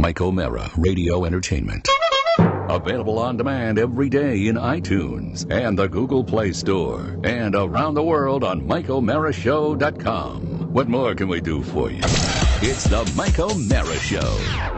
Mike O'Mara Radio Entertainment. Available on demand every day in iTunes and the Google Play Store. And around the world on MikeO'MaraShow.com. What more can we do for you? It's the Mike O'Mara Show.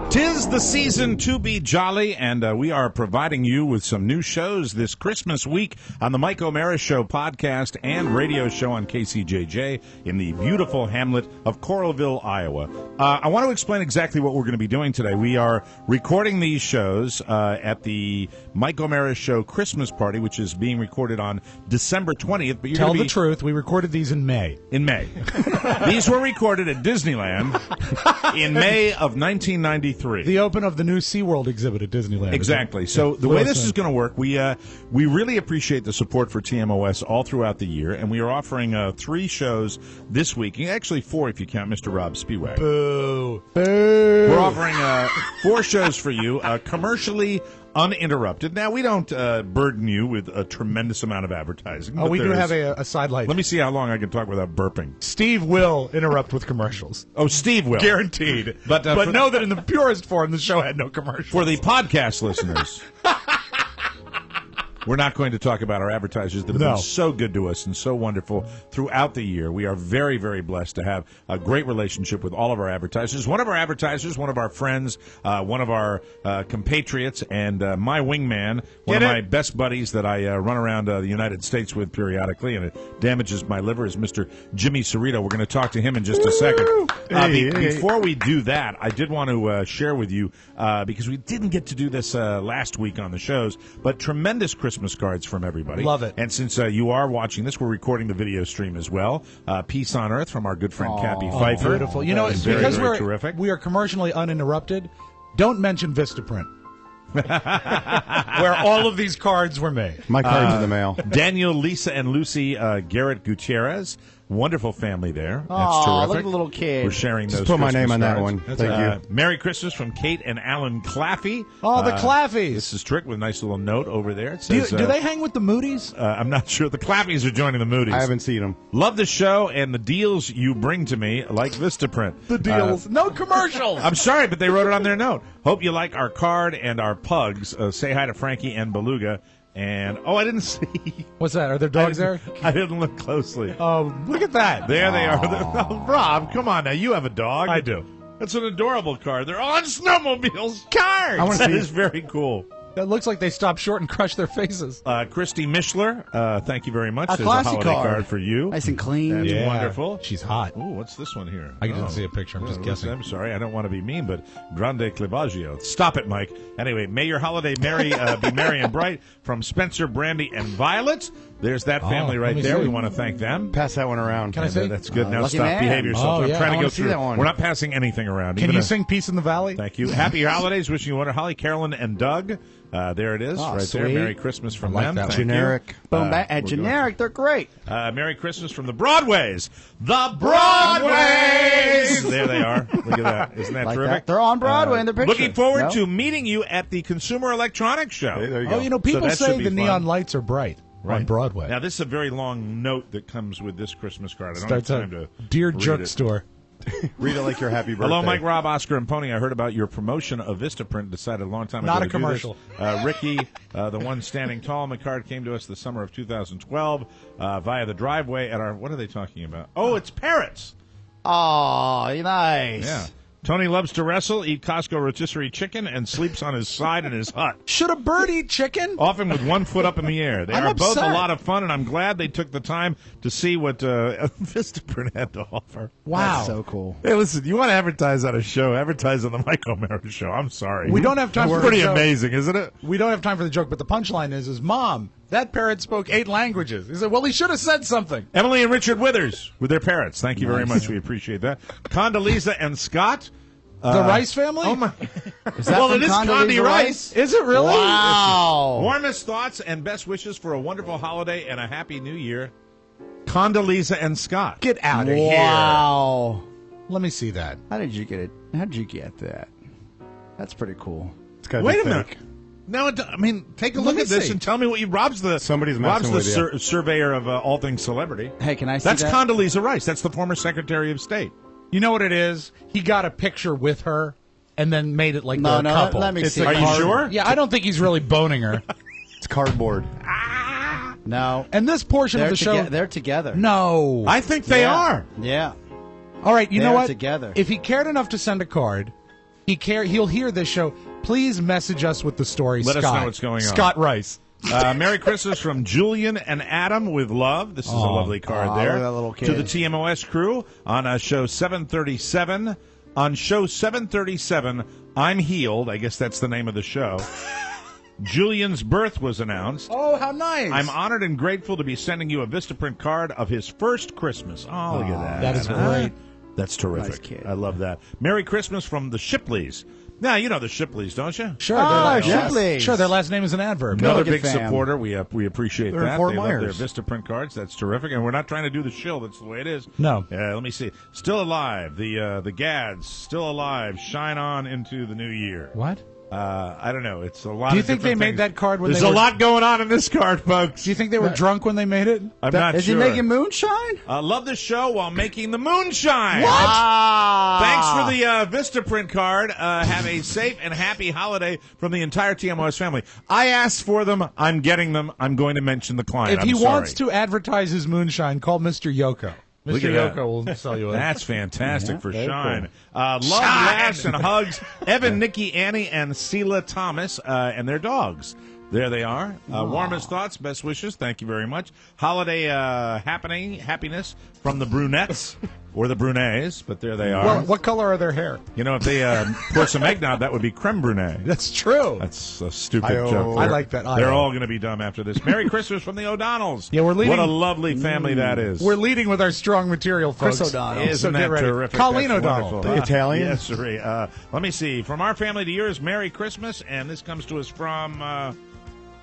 'Tis the season to be jolly, and we are providing you with some new shows this Christmas week on the Mike O'Mara Show podcast and radio show on KCJJ in the beautiful hamlet of Coralville, Iowa. I want to explain exactly what we're going to be doing today. We are recording these shows at the Mike O'Mara Show Christmas party, which is being recorded on December 20th. But Tell the truth, we recorded these in May. In May. These were recorded at Disneyland in May of 1993. The open of the new SeaWorld exhibit at Disneyland. Exactly. So the way this is going to work, we really appreciate the support for TMOS all throughout the year, and we are offering 3 shows this week. Actually 4 if you count Mr. Rob Spiewak. Boo. Boo. We're offering 4 shows for you, commercially uninterrupted. Now, we don't burden you with a tremendous amount of advertising. Oh, we do have a sidelight. Let me see how long I can talk without burping. Steve will interrupt with commercials. Oh, Steve will. Guaranteed. But know that in the purest form, the show had no commercials. For the podcast listeners, we're not going to talk about our advertisers that have been so good to us and so wonderful throughout the year. We are very, very blessed to have a great relationship with all of our advertisers. One of our advertisers, one of our friends, one of our compatriots, and my wingman, one of my best buddies that I run around the United States with periodically, and it damages my liver, is Mr. Jimmy Cerrito. We're going to talk to him in just a second. Before we do that, I did want to share with you, because we didn't get to do this last week on the shows, but tremendous Christmas cards from everybody. Love it. And since you are watching this, we're recording the video stream as well. Peace on Earth from our good friend Cappy Pfeiffer. Beautiful. You know, because we're terrific. We are commercially uninterrupted, don't mention Vistaprint. Where all of these cards were made. My card's in the mail. Daniel, Lisa, and Lucy Garrett Gutierrez. Wonderful family there. That's terrific. Look at the little kid. We're sharing those Just put my Christmas name on that cards. one. Thank you. Merry Christmas from Kate and Alan Claffey. Oh, the Claffeys. This is Trick with a nice little note over there. It Do says, they hang with the Moody's? I'm not sure. The Claffeys are joining the Moody's. I haven't seen them. Love the show and the deals you bring to me, like Vistaprint. The deals. No commercials. I'm sorry, but they wrote it on their note. Hope you like our card and our pugs. Say hi to Frankie and Beluga. And, I didn't see. What's that? Are there dogs there? I didn't look closely. Oh, look at that. There they are. Oh, Rob, come on now. You have a dog. I do. That's an adorable card. They're on snowmobiles. Cards. That is very cool. That looks like they stopped short and crushed their faces. Christy Mishler, thank you very much. A There's classy a holiday card. card for you. Nice and clean. That's wonderful. She's hot. Ooh, what's this one here? I didn't see a picture. I'm just guessing. I'm sorry. I don't want to be mean, but Grande Clivaggio. Stop it, Mike. Anyway, may your holiday be merry and bright from Spencer, Brandy, and Violet. There's that family right there. We want to thank them. Pass that one around. Can I see? That's good. Now lucky stop. man. Behave yourself. Oh, I'm yeah. trying I to go wanna see through. that one. We're not passing anything around. Can you sing Peace in the Valley? Thank you. Happy holidays. Wishing you wonderful. Holly, Carolyn, and Doug. There it is, right sweet. there. Merry Christmas from like them. that. Thank Generic. Boom, generic, they're great. you. Merry Christmas from the Broadways. The Broadways! There they are. Look at that. Isn't that Like terrific? that. They're on Broadway in their picture. Looking forward No? to meeting you at the Consumer Electronics Show. Hey, there you go. Oh, you know, people that should say be the fun. neon lights are bright on Broadway. Now, this is a very long note that comes with this Christmas card. I don't Starts have time out, to Dear read Jerk it. Store. Read it like your happy birthday. Hello, Mike, Rob, Oscar, and Pony. I heard about your promotion of Vistaprint. Decided a long time ago Not to a do commercial. this. Ricky, the one standing tall. My card came to us the summer of 2012 via the driveway at our. What are they talking about? Oh, it's parrots. Oh, nice. Yeah. Tony loves to wrestle, eat Costco rotisserie chicken, and sleeps on his side in his hut. Should a bird eat chicken? Often with one foot up in the air. They I'm are both a upset. lot of fun, and I'm glad they took the time to see what Vistaprint had to offer. Wow. That's so cool. Hey, listen, you want to advertise on a show, advertise on the Mike O'Mara Show. I'm sorry. We don't have time That's for pretty the joke. amazing, isn't it? We don't have time for the joke, but the punchline is Mom, that parrot spoke 8 languages. He said, well, he should have said something. Emily and Richard Withers with their parrots. Thank you very much. We appreciate that. Condoleezza and Scott. The Rice family? Oh, my. Is that Well, from it is Condi Condoleezza Rice. Is it really? Wow. Warmest thoughts and best wishes for a wonderful holiday and a happy new year. Condoleezza and Scott. Get out of here. Wow. Let me see that. How did you get it? How did you get that? That's pretty cool. It's gotta Wait be a minute. fake. No, I mean, take a Let look me at this see. and tell me what you. Rob's the Somebody's messing with you. surveyor of all things celebrity. Hey, can I see That's that? Condoleezza Rice. That's the former Secretary of State. You know what it is? He got a picture with her, and then made it like No, they're no, a couple. let me see. Are you sure? Yeah, I don't think he's really boning her. It's cardboard. No. And this portion of the show, They're together. no. I think they Yeah. are. Yeah. All right, you know They're what? together. If he cared enough to send a card, he'll hear this show. Please message us with the story. Let us Scott. know what's going on. Scott Rice. Merry Christmas from Julian and Adam with love. This is a lovely card Aw, there. look at that little kid. To the TMOS crew on show 737. On show 737, I'm Healed. I guess that's the name of the show. Julian's birth was announced. Oh, how nice. I'm honored and grateful to be sending you a Vistaprint card of his first Christmas. Oh, look at that. That is great. That's terrific. Nice kid. I love that. Merry Christmas from the Shipleys. Now, you know the Shipleys, don't you? Sure, Oh, their Shipleys. Sure, their last name is an adverb. Another Milligan big fam. supporter. We appreciate They're in that. Fort They love Myers. their Vistaprint cards. That's terrific. And we're not trying to do the shill. That's the way it is. No. Let me see. Still alive. The Gads still alive. Shine on into the new year. What? I don't know. It's a lot. Do you of think they different made things. that card when There's they a were- lot going on in this card, folks. Do you think they were drunk when they made it? I'm not Is sure. he making moonshine? Love the show while making the moonshine. What? Thanks for the Vistaprint card. Have a safe and happy holiday from the entire TMOS family. I asked for them. I'm getting them. I'm going to mention the client. If he I'm sorry. wants to advertise his moonshine, call Mr. Yoko. Look Mr. at that. Yoko will sell you a That's fantastic for very Shine. Love, laughs, and hugs. Evan, Nikki, Annie, and Sela Thomas and their dogs. There they are. Warmest thoughts, best wishes. Thank you very much. Holiday happiness from the Brunettes or the Brunets, but there they are. Well, what color are their hair? You know, if they pour some eggnog, that would be creme brulee. That's true. That's a stupid I-O. joke. I like that. They're I-O. all going to be dumb after this. Merry Christmas from the O'Donnells. Yeah, we're leading- What a lovely family that is. We're leading with our strong material, folks. Chris O'Donnell. Isn't So that get ready. terrific? Colleen That's O'Donnell. wonderful. The Italian? Yes, sir. Let me see. From our family to yours, Merry Christmas. And this comes to us from,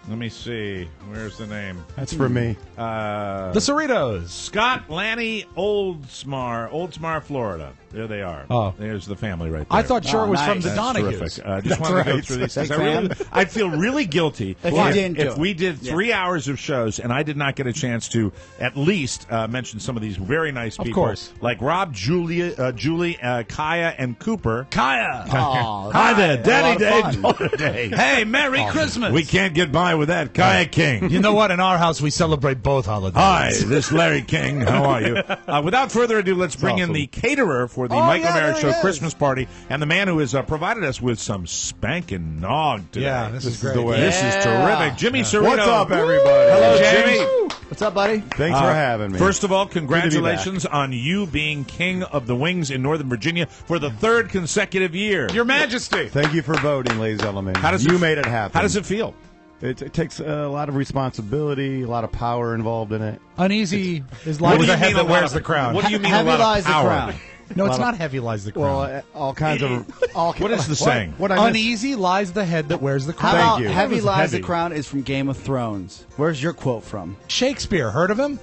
let me see. Where's the name? That's for me. The Cerritos. Scott Lanny Oldsmar, Florida. There they are. Oh. There's the family right there. I thought sure Oh, it was nice. from the That's Donahues. terrific. Just wanted to go right. through these Big things. I'd feel really guilty If you didn't do if it. we did 3 hours of shows and I did not get a chance to at least mention some of these very nice people. course. Like Rob, Julie, Kaya, and Cooper. Kaya. Oh, Hi there, Daddy a lot of Day, fun. Daughter Day. Hey, Merry Christmas. We can't get by with that. Kaya King. You know what? In our house, we celebrate both holidays. Hi, this is Larry King. How are you? Without further ado, let's bring in awesome. the caterer for the Oh, Michael yeah, Merritt there Show he is. Christmas party and the man who has provided us with some spanking nog today. Yeah, this is great. the way. This is Yeah. terrific. Jimmy Cerrito. What's up, everybody? Hello, Jimmy. Jimmy. What's up, buddy? Thanks for having me. First of all, to be congratulations on you being king of the wings in Northern Virginia for the third consecutive year. Your Majesty. Thank you for voting, ladies and gentlemen. How does you it- made it happen. How does it feel? It takes a lot of responsibility, a lot of power involved in it. Uneasy is What like do the you head mean that a lot wears of- the crown. What do you mean Heavy a lot lies of the power? crown. No, it's not heavy lies the crown. Well, all kinds of. All, What is the saying? What I missed? Uneasy lies the head that wears the How crown. Thank about you. Heavy That was Lies heavy. the Crown is from Game of Thrones. Where's your quote from? Shakespeare. Heard of him?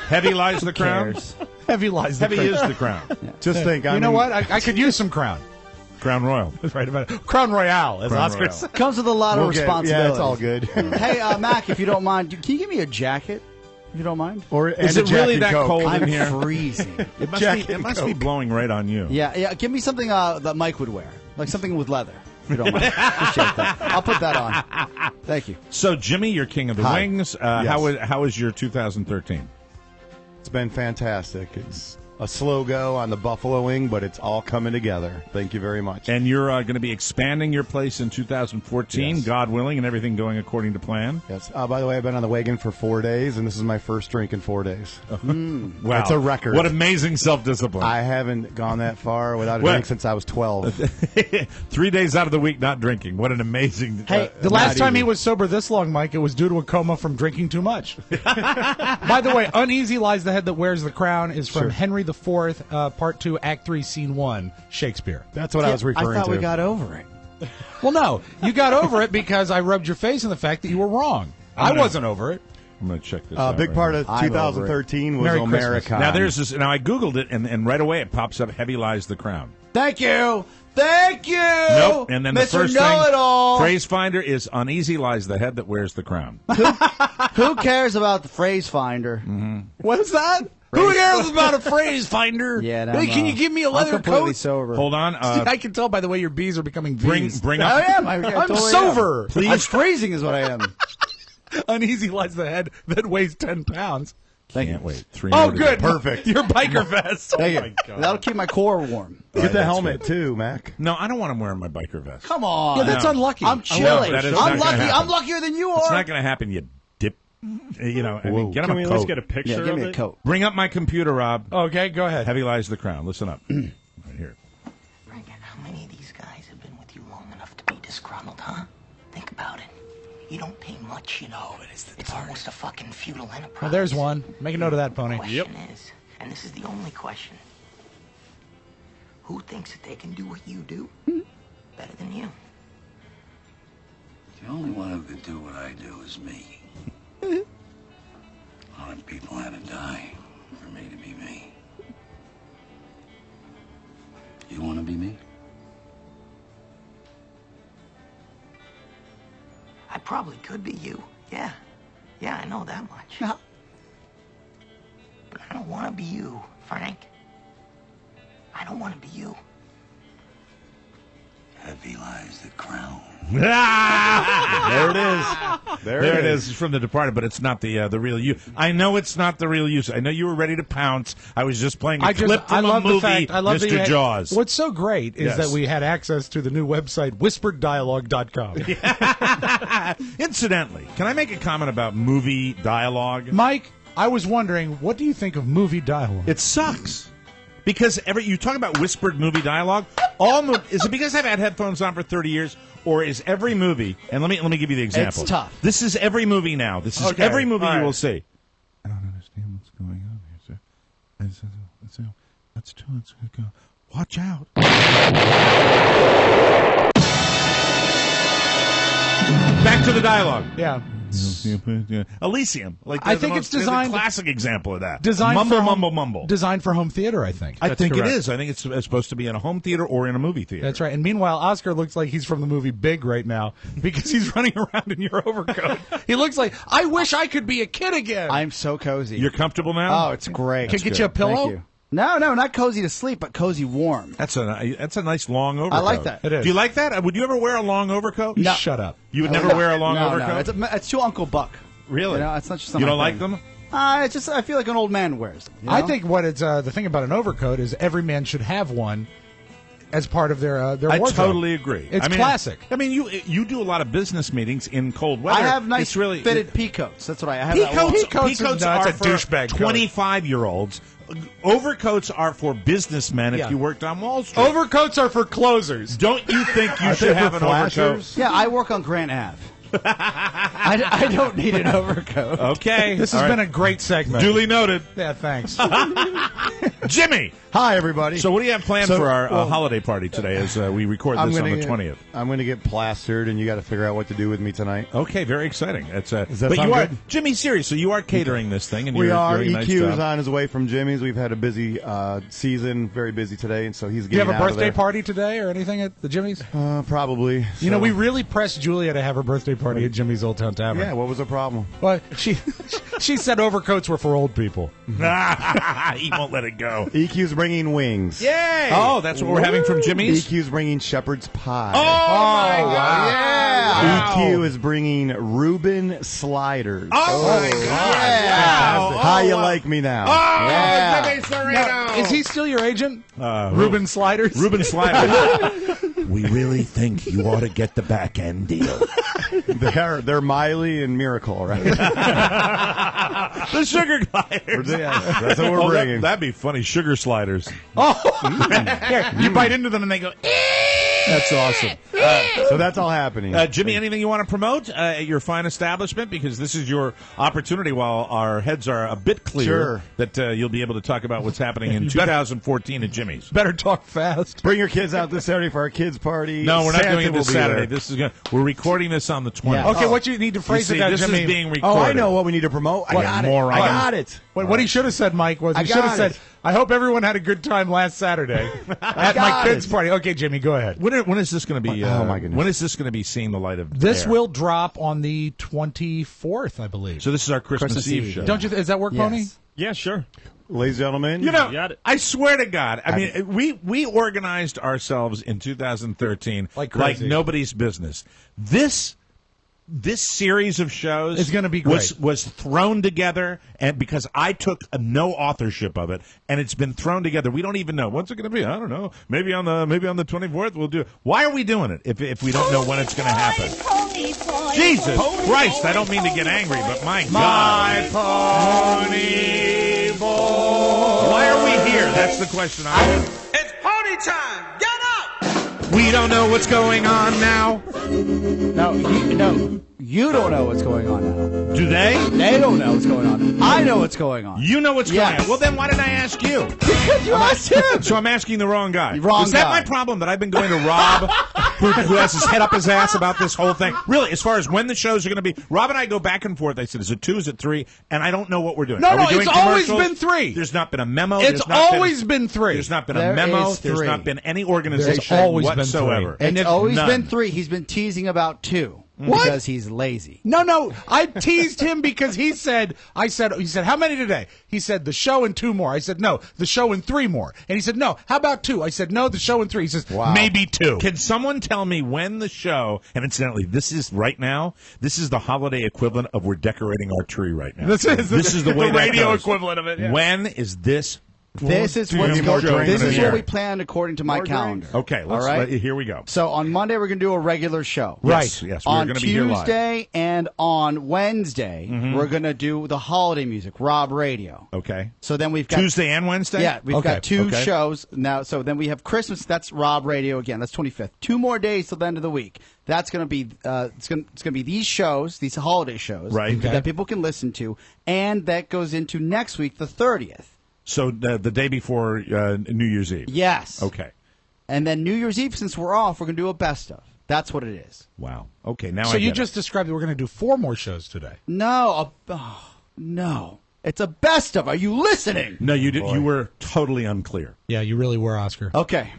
Heavy lies the crown? Cares. Heavy lies the Heavy crown. is the crown. Just think. You know what? I could use some crown. Crown Royal. Right about it. Crown Royale, as Crown Oscar Royale. said. Comes with a lot of responsibility. Yeah, it's all good. Hey, Mac, if you don't mind, can you give me a jacket? If you don't mind? Or Is and it a really Jack that and Coke. cold in I'm here? freezing. It must, Jack be, it and must be Coke. blowing right on you. Yeah. Give me something that Mike would wear, like something with leather. If you don't mind, appreciate that. I'll put that on. Thank you. So, Jimmy, you're king of the Hi. wings. Yes. How was your 2013? It's been fantastic. It's a slow go on the buffalo wing, but it's all coming together. Thank you very much. And you're going to be expanding your place in 2014, Yes. God willing, and everything going according to plan. Yes. By the way, I've been on the wagon for 4 days, and this is my first drink in 4 days. Wow. That's a record. What amazing self-discipline. I haven't gone that far without a What? drink since I was 12. 3 days out of the week not drinking. What an amazing... Hey, The last Not time he easy. was sober this long, Mike, it was due to a coma from drinking too much. By the way, Uneasy Lies the Head That Wears the Crown is from Sure. Henry IV, Part 2, Act 3, Scene 1, Shakespeare. That's what I was referring I thought to. we got over it. Well, no, you got over it because I rubbed your face in the fact that you were wrong. I wasn't over it. I'm going to check this A out. big right part now. of I'm 2013 was Merry Christmas. America. Now, there's this... Now, I Googled it, and right away it pops up, Heavy Lies the Crown. Thank you. Thank you. Nope. And then the Mr. first thing, Know-it-all. Phrase Finder is Uneasy Lies the Head That Wears the Crown. Who cares about the phrase finder? What is that? Who cares about a phrase finder? Yeah, no, hey, can you give me a leather I'm completely coat? sober. Hold on. I can tell by the way your B's are becoming V's. Bring I up. am. I I'm totally sober. am. Please. I'm freezing is what I am. Uneasy lies the head that weighs 10 pounds. Thank Can't you. wait. 3 Oh, more to go. good. Perfect. Your biker vest. Thank you. my God. That'll keep my core warm. Get the that's helmet too, Mac. No, I don't want to wear my biker vest. Come on. Yeah, that's No. unlucky. I'm chilly. that is I'm not gonna lucky. happen. I'm luckier than you are. It's not going to happen, you dip. You know, I mean, get him Can we a at least coat. get a picture Yeah, give of me a it? coat. Bring up my computer, Rob. Okay, go ahead. Heavy lies the crown. Listen up. Right here. Frank, how many of these guys have been with you long enough to be disgruntled, huh? Think about it. You don't pay much, you know. It's almost a fucking feudal enterprise. Well, there's one. Make a note of that, Pony. Question is, and this is the only question, who thinks that they can do what you do better than you? The only one who could do what I do is me. A lot of people had to die for me to be me. You want to be me? I probably could be you. Yeah. Yeah, I know that much. No. But I don't want to be you, Frank. I don't want to be you. Heavy lies the crown. There it is. There it is. It's from The Departed, but it's not the real you. I know it's not the real you. I know you were ready to pounce. I was just playing a clip from a movie, I love that you Mr. had, Jaws. What's so great is Yes. that we had access to the new website, whispereddialogue.com. Incidentally, can I make a comment about movie dialogue? Mike, I was wondering, what do you think of movie dialogue? It sucks. Because you talk about whispered movie dialogue. Is it because I've had headphones on for 30 years, or is every movie? And let me give you the example. It's tough. This is every movie now. This is Okay, every movie all you right. will see. I don't understand what's going on here, sir. Let's go. Watch out. Back to the dialogue. Yeah. Elysium. I think it's designed- the classic example of that. Designed mumble, for home, mumble, mumble. Designed for home theater, I think. I think correct. it is. I think it's supposed to be in a home theater or in a movie theater. That's right. And meanwhile, Oscar looks like he's from the movie Big right now because he's running around in your overcoat. He looks like, I wish I could be a kid again. I'm so cozy. You're comfortable now? Oh, it's great. Can I get you a pillow? Thank you. No, not cozy to sleep, but cozy warm. That's a nice long overcoat. I like that. It is. Do you like that? Would you ever wear a long overcoat? No. Shut up. You would never wear a long no, overcoat? No, it's too Uncle Buck. Really? You know, it's not just You something don't like them? It's just I feel like an old man wears them. You know? I think what it's the thing about an overcoat is every man should have one as part of their I wardrobe. totally agree. It's classic. I mean, you do a lot of business meetings in cold weather. I have nice It's really, fitted peacoats. That's what I have. that Peacoats wall. is nuts, are a for douchebag coat. 25-year-olds. Overcoats are for businessmen Yeah. if you worked on Wall Street. Overcoats are for closers. Don't you think you should have an overcoat? Yeah, I work on Grant Ave. I don't need an overcoat. Okay. This has been a great segment. duly noted. Yeah, thanks. Jimmy! Hi, everybody. So what do you have planned So, for our well, holiday party today as we record this on the 20th? I'm going to get plastered, and you got to figure out what to do with me tonight. Okay, very exciting. That's Does that but sound you are good? Jimmy. Seriously, you are catering this thing, and We you're are. doing a nice EQ is job. on his way from Jimmy's. We've had a busy season, very busy today, and so he's Do you getting have a out of birthday there. party today or anything at the Jimmy's? Probably. You know, So- we really pressed Julia to have her birthday party at Jimmy's Old Town Tavern. Yeah, what was the problem? Well, she said overcoats were for old people. He won't let it go. EQ's bringing wings. Yay! Oh, that's what we're having from Jimmy's. EQ's bringing shepherd's pie. Oh my God! Yeah. EQ is bringing Reuben sliders. Oh my God! Fantastic. How you like me now? Oh, Jimmy Sereno! Is he still your agent? Reuben Sliders? Reuben Sliders. We really think you ought to get the back end deal. They're Miley and Miracle, right? The sugar gliders. That's what we're bringing. That'd be funny. Sugar sliders. Here, you bite into them and they go, That's awesome. So that's all happening. Jimmy, anything you want to promote at your fine establishment? Because this is your opportunity while our heads are a bit clear Sure. that you'll be able to talk about what's happening in 2014 at Jimmy's. better talk fast. Bring your kids out this Saturday for our kids' party. No, we're not Santa doing it will this be Saturday. there. We're recording this on the 20th. Yeah. Okay, what you need to phrase You it see, out, this Jimmy. is being recorded. Oh, I know what we need to promote. I What got moron. it. I got it. What he should have said, Mike, was I he should have got said, it. I hope everyone had a good time last Saturday at my got kids' it. party. Okay, Jimmy, go ahead. When is this going to be? Oh, my goodness. When is this going to be seeing the light of This air? will drop on the 24th, I believe. So this is our Christmas Eve show. Don't you? Is that work, Pony? Yes. Yeah, sure. ladies and gentlemen. You know, got it. I swear to God, I mean, we organized ourselves in 2013 Like like crazy. nobody's business. This series of shows It's gonna be great. was thrown together, and because I took no authorship of it, and it's been thrown together. We don't even know what's it going to be. I don't know. Maybe on the 24th we'll do it. Why are we doing it if we don't know when it's going to happen? Jesus Christ! I don't mean to get angry, but my God. Pony boy. Why are we here? That's the question I have. It's party time! Get up! We don't know what's going on now. No, you don't know what's going on now. Do they? They don't know what's going on. I know what's going on. You know what's going Yes. on. Well, then why didn't I ask you? Because you asked him. So I'm asking the wrong guy. Wrong Is that guy. my problem that I've been going to Rob, who has his head up his ass about this whole thing? Really, as far as when the shows are going to be, Rob and I go back and forth. I said, is it 2, is it 3? And I don't know what we're doing. No, Are we no, doing it's always commercials? been 3. There's not been a memo. It's There's not always been 3. There's not been There a memo. is There's 3. not been any organization There's always been whatsoever. 3. It's And always none. been 3. He's been teasing about 2 because he's lazy. No, I teased him because he said, how many today? He said, the show and 2 more. I said, no, the show and 3 more. And he said, no, how about 2? I said, no, the show and 3. He says, maybe 2. Can someone tell me when the show, and incidentally, this is right now, this is the holiday equivalent of we're decorating our tree right now. This is the way the that radio goes. equivalent of it. Yeah. When is this? This is what's more going. drinks This in is the what air. we planned according to my calendar. Okay, all right. here we go. So on Monday we're going to do a regular show. Yes, yes, we're On going to be here live. Tuesday and on Wednesday we're going to do the holiday music, Rob Radio. Okay. So then we've got Tuesday and Wednesday? Yeah, we've Okay, got 2 okay. shows now. So then we have Christmas. That's Rob Radio again. That's 25th. 2 more days till the end of the week. That's going to be it's going to be these shows, these holiday shows, Right. Okay. that people can listen to, and that goes into next week, the 30th. So the day before New Year's Eve? Yes. Okay. And then New Year's Eve, since we're off, we're going to do a best of. That's what it is. Wow. Okay, now So I you get just described that we're going to do 4 more shows today. No, no. It's a best of. Are you listening? it. No, you were totally unclear. Yeah, you really were, Oscar. Okay.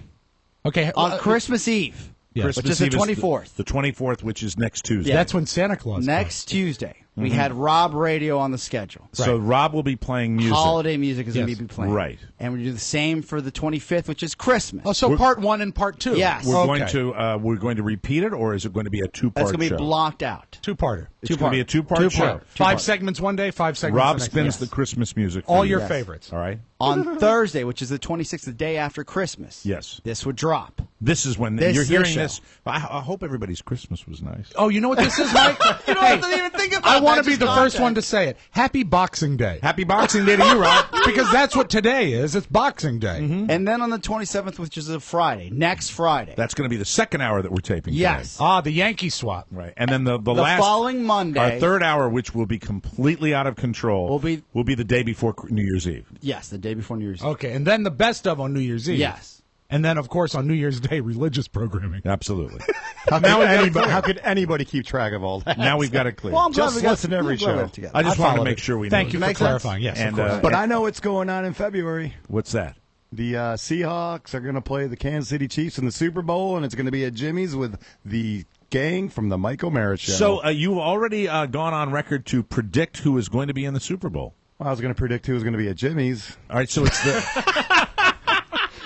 Okay. On Christmas Eve, Yes. which is the Eve 24th. The 24th, which is next Tuesday. That's when Santa Claus Next Tuesday, we had Rob Radio on the schedule. So Rob will be playing music. Holiday music is going to Yes. be playing. Right. And we do the same for the 25th, which is Christmas. Oh, so part 1 and part 2. Yes. We're going to repeat it, or is it going to be a 2-part That's going to show? be blocked out. 2-parter. It's going to be a 2-part show. 5 segments one day, 5 segments Rob the next spins day. the Christmas music. All for your you. favorites. All right. On Thursday, which is the 26th, the day after Christmas. Yes. This would drop. This is when This you're is hearing the show. this. I hope everybody's Christmas was nice. Oh, you know what this is, Mike? You don't have to even think about I want that, to be just the first contact. one to say it. Happy Boxing Day. Happy Boxing Day to you, Rob. Because that's what today is. It's Boxing Day. And then on the 27th, which is a Friday, next Friday. That's going to be the second hour that we're taping. Yes. today. Ah, the Yankee swap. Right. And then the The last following Monday. our third hour, which will be completely out of control, Will be the day before New Year's Eve. Yes, the day before New Year's Eve. Okay, and then the best of on New Year's Eve. Yes. And then, of course, on New Year's Day, religious programming. Absolutely. How could anybody keep track of all that? Now we've got it clear. Well, I'm glad Just we got listen to every I'm glad we show. have it together. I just I wanted to followed make it. sure we Thank know you this. for Makes sense? clarifying. Yes, And, of course. But I know what's going on in February. What's that? The Seahawks are going to play the Kansas City Chiefs in the Super Bowl, and it's going to be at Jimmy's with the gang from the Mike O'Mara Show. So you've already gone on record to predict who is going to be in the Super Bowl. I was going to predict who was going to be at Jimmy's. All right, so it's the.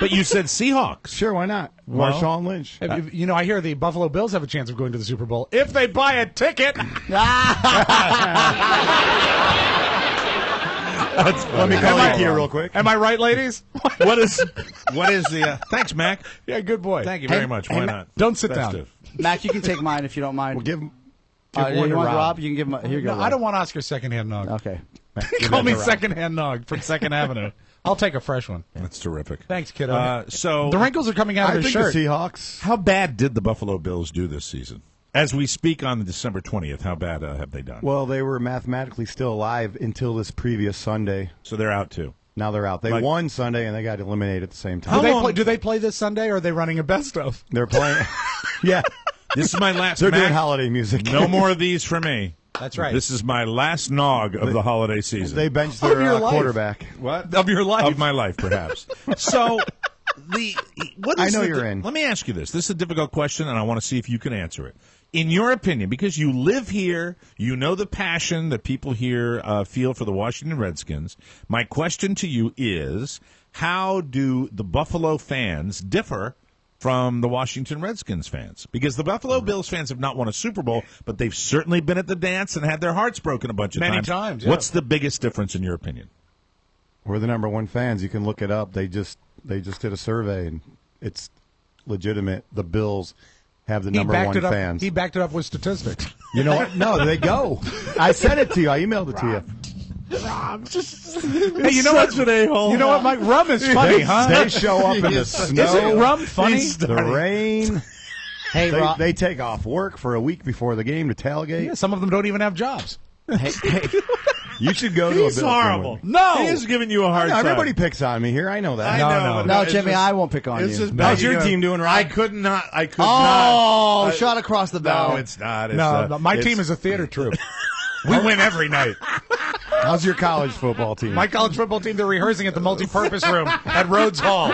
But you said Seahawks. Sure, why not? Well- Marshawn Lynch. You know, I hear the Buffalo Bills have a chance of going to the Super Bowl if they buy a ticket. Let me call you here real quick. Am I right, ladies? What is the? Thanks, Mac. Yeah, good boy. Thank you very much. Why not? Don't sit Festive. down. Mac, you can take mine if you don't mind. We'll give him. You one to want Rob. Rob? You can give him. Here you go. No, I don't want Oscar's secondhand nog. Okay. Call me secondhand nog from Second Avenue. I'll take a fresh one. That's terrific. Thanks, kiddo. So the wrinkles are coming out I of his think shirt. the Seahawks. how bad did the Buffalo Bills do this season? As we speak on December 20th, how bad have they done? Well, they were mathematically still alive until this previous Sunday. So they're out too. Now they're out. They Like- won Sunday and they got eliminated at the same Do time. they play this Sunday, or are they running a best of? They're playing. Yeah, This is my last. they're doing Mac, holiday music. No more of these for me. That's right. This is my last nog of the holiday season. They benched Of their your life. quarterback. What Of your life. Of my life, perhaps. So what is I know the- you're in. Let me ask you this. This is a difficult question, and I want to see if you can answer it. in your opinion, because you live here, you know the passion that people here feel for the Washington Redskins, my question to you is, how do the Buffalo fans differ from the Washington Redskins fans? Because the Buffalo Bills fans have not won a Super Bowl, but they've certainly been at the dance and had their hearts broken a bunch of Many times. times, yeah. What's the biggest difference in your opinion? We're the #1 fans. You can look it up. They just did a survey, and it's legitimate. The Bills have the #1 fans. He backed it up with statistics. You know what? No, they go. I sent it to you. I emailed it to you. Hey, you know what? You know what, Mike? Rum is funny, huh? They show up in the snow. Isn't rum funny? The rain. Hey, Rob. They take off work for a week before the game to tailgate. Yeah, some of them don't even have jobs. Hey, You should go to a Bills He's horrible. game. No! He is giving you a hard time. Everybody picks on me here. I know that. I know. No, it's Jimmy, just- I won't pick on it's you. just How's bad. your You know, team doing, Rob? I could not. Oh, not. shot across the bow. No, it's not. It's, No, my it's- team is a theater troupe. We win every night. How's your college football team? My college football team, they're rehearsing at the multi-purpose room at Rhodes Hall.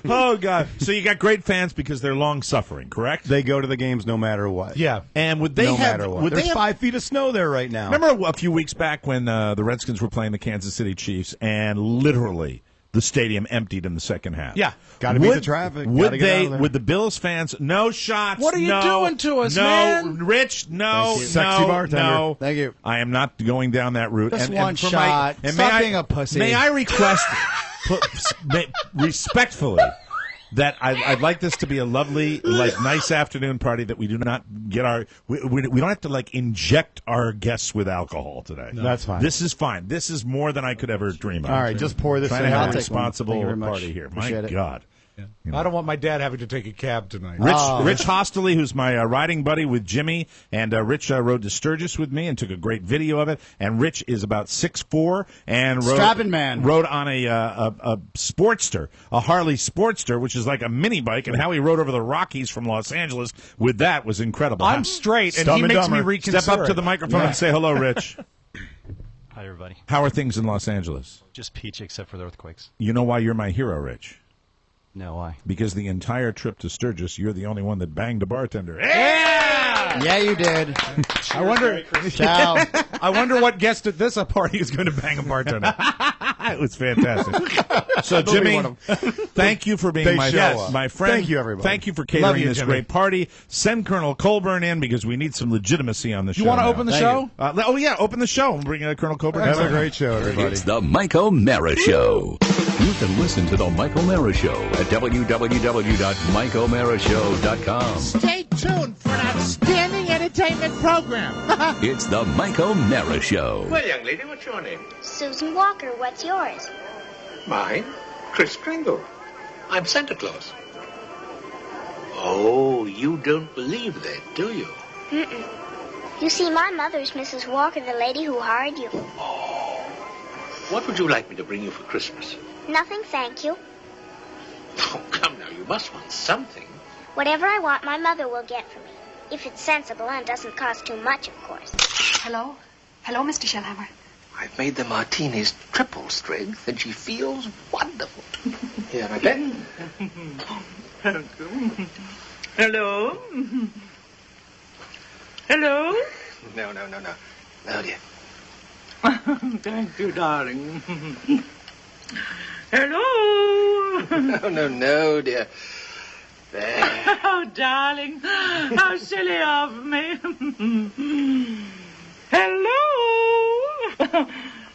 Oh, God. So you got great fans because they're long-suffering, correct? They go to the games no matter what. Yeah. And would they no have... matter what. Would There's they have, 5 feet of snow there right now. remember a few weeks back when the Redskins were playing the Kansas City Chiefs and literally the stadium emptied in the second half? Yeah. Gotta beat the traffic. Would Gotta get out of there. would the Bills fans... No shots. What are you doing to us, no, man? Rich, no, Thank you. Sexy no, bartender. no. Thank you. I am not going down that route. Just and one for shot. and Stop may being a pussy. May I request, respectfully, that I'd like this to be a lovely, nice afternoon party that we do not get we don't have to, inject our guests with alcohol today. No. That's fine. This is fine. This is more than I could ever dream of. All right, just pour this Trying in. to have I'll a take one. responsible Thank you very much. party here. My Appreciate it. God. I don't want my dad having to take a cab tonight. Rich Hostley, who's my riding buddy with Jimmy, and Rich rode to Sturgis with me and took a great video of it. And Rich is about 6'4" and Strapping man. rode on a Sportster, a Harley Sportster, which is like a mini bike. And how he rode over the Rockies from Los Angeles with that was incredible. I'm straight, and Dumb he and makes me Dumber. reconsider. Step up to the microphone and say hello, Rich. Hi, everybody. How are things in Los Angeles? Just peachy except for the earthquakes. You know why you're my hero, Rich? No, why? Because the entire trip to Sturgis, you're the only one that banged a bartender. Yeah, you did. I wonder. Ciao. I wonder what guest at this party is going to bang a bartender. It was fantastic. So, Jimmy, thank you for being They my show up. my friend. Thank you, everybody. Thank you for Love catering you, this Jimmy. great party. Send Colonel Colburn in because we need some legitimacy on the show. You want to now. open the Thank show? Oh, yeah, open the show and bring Colonel Colburn. Have a great show, everybody. It's the Mike O'Mara Show. You can listen to the Mike O'Mara Show at www.mikeomarashow.com. Stay tuned for an outstanding entertainment program. It's the Mike O'Mara Show. Well, young lady, what's your name? Susan Walker, what's yours? Mine? Kris Kringle. I'm Santa Claus. Oh, you don't believe that, do you? Mm-mm. You see, my mother's Mrs. Walker, the lady who hired you. What would you like me to bring you for Christmas? Nothing, thank you. Oh, come now, you must want something. Whatever I want, my mother will get for me. If it's sensible and doesn't cost too much, of course. Hello? Hello, Mr. Shellhammer. I've made the martinis triple strength, and she feels wonderful. Here, I bet. Hello? Hello? No. No, dear. Thank you, darling. Hello? No, dear. There. Oh, darling, how silly of me. Hello?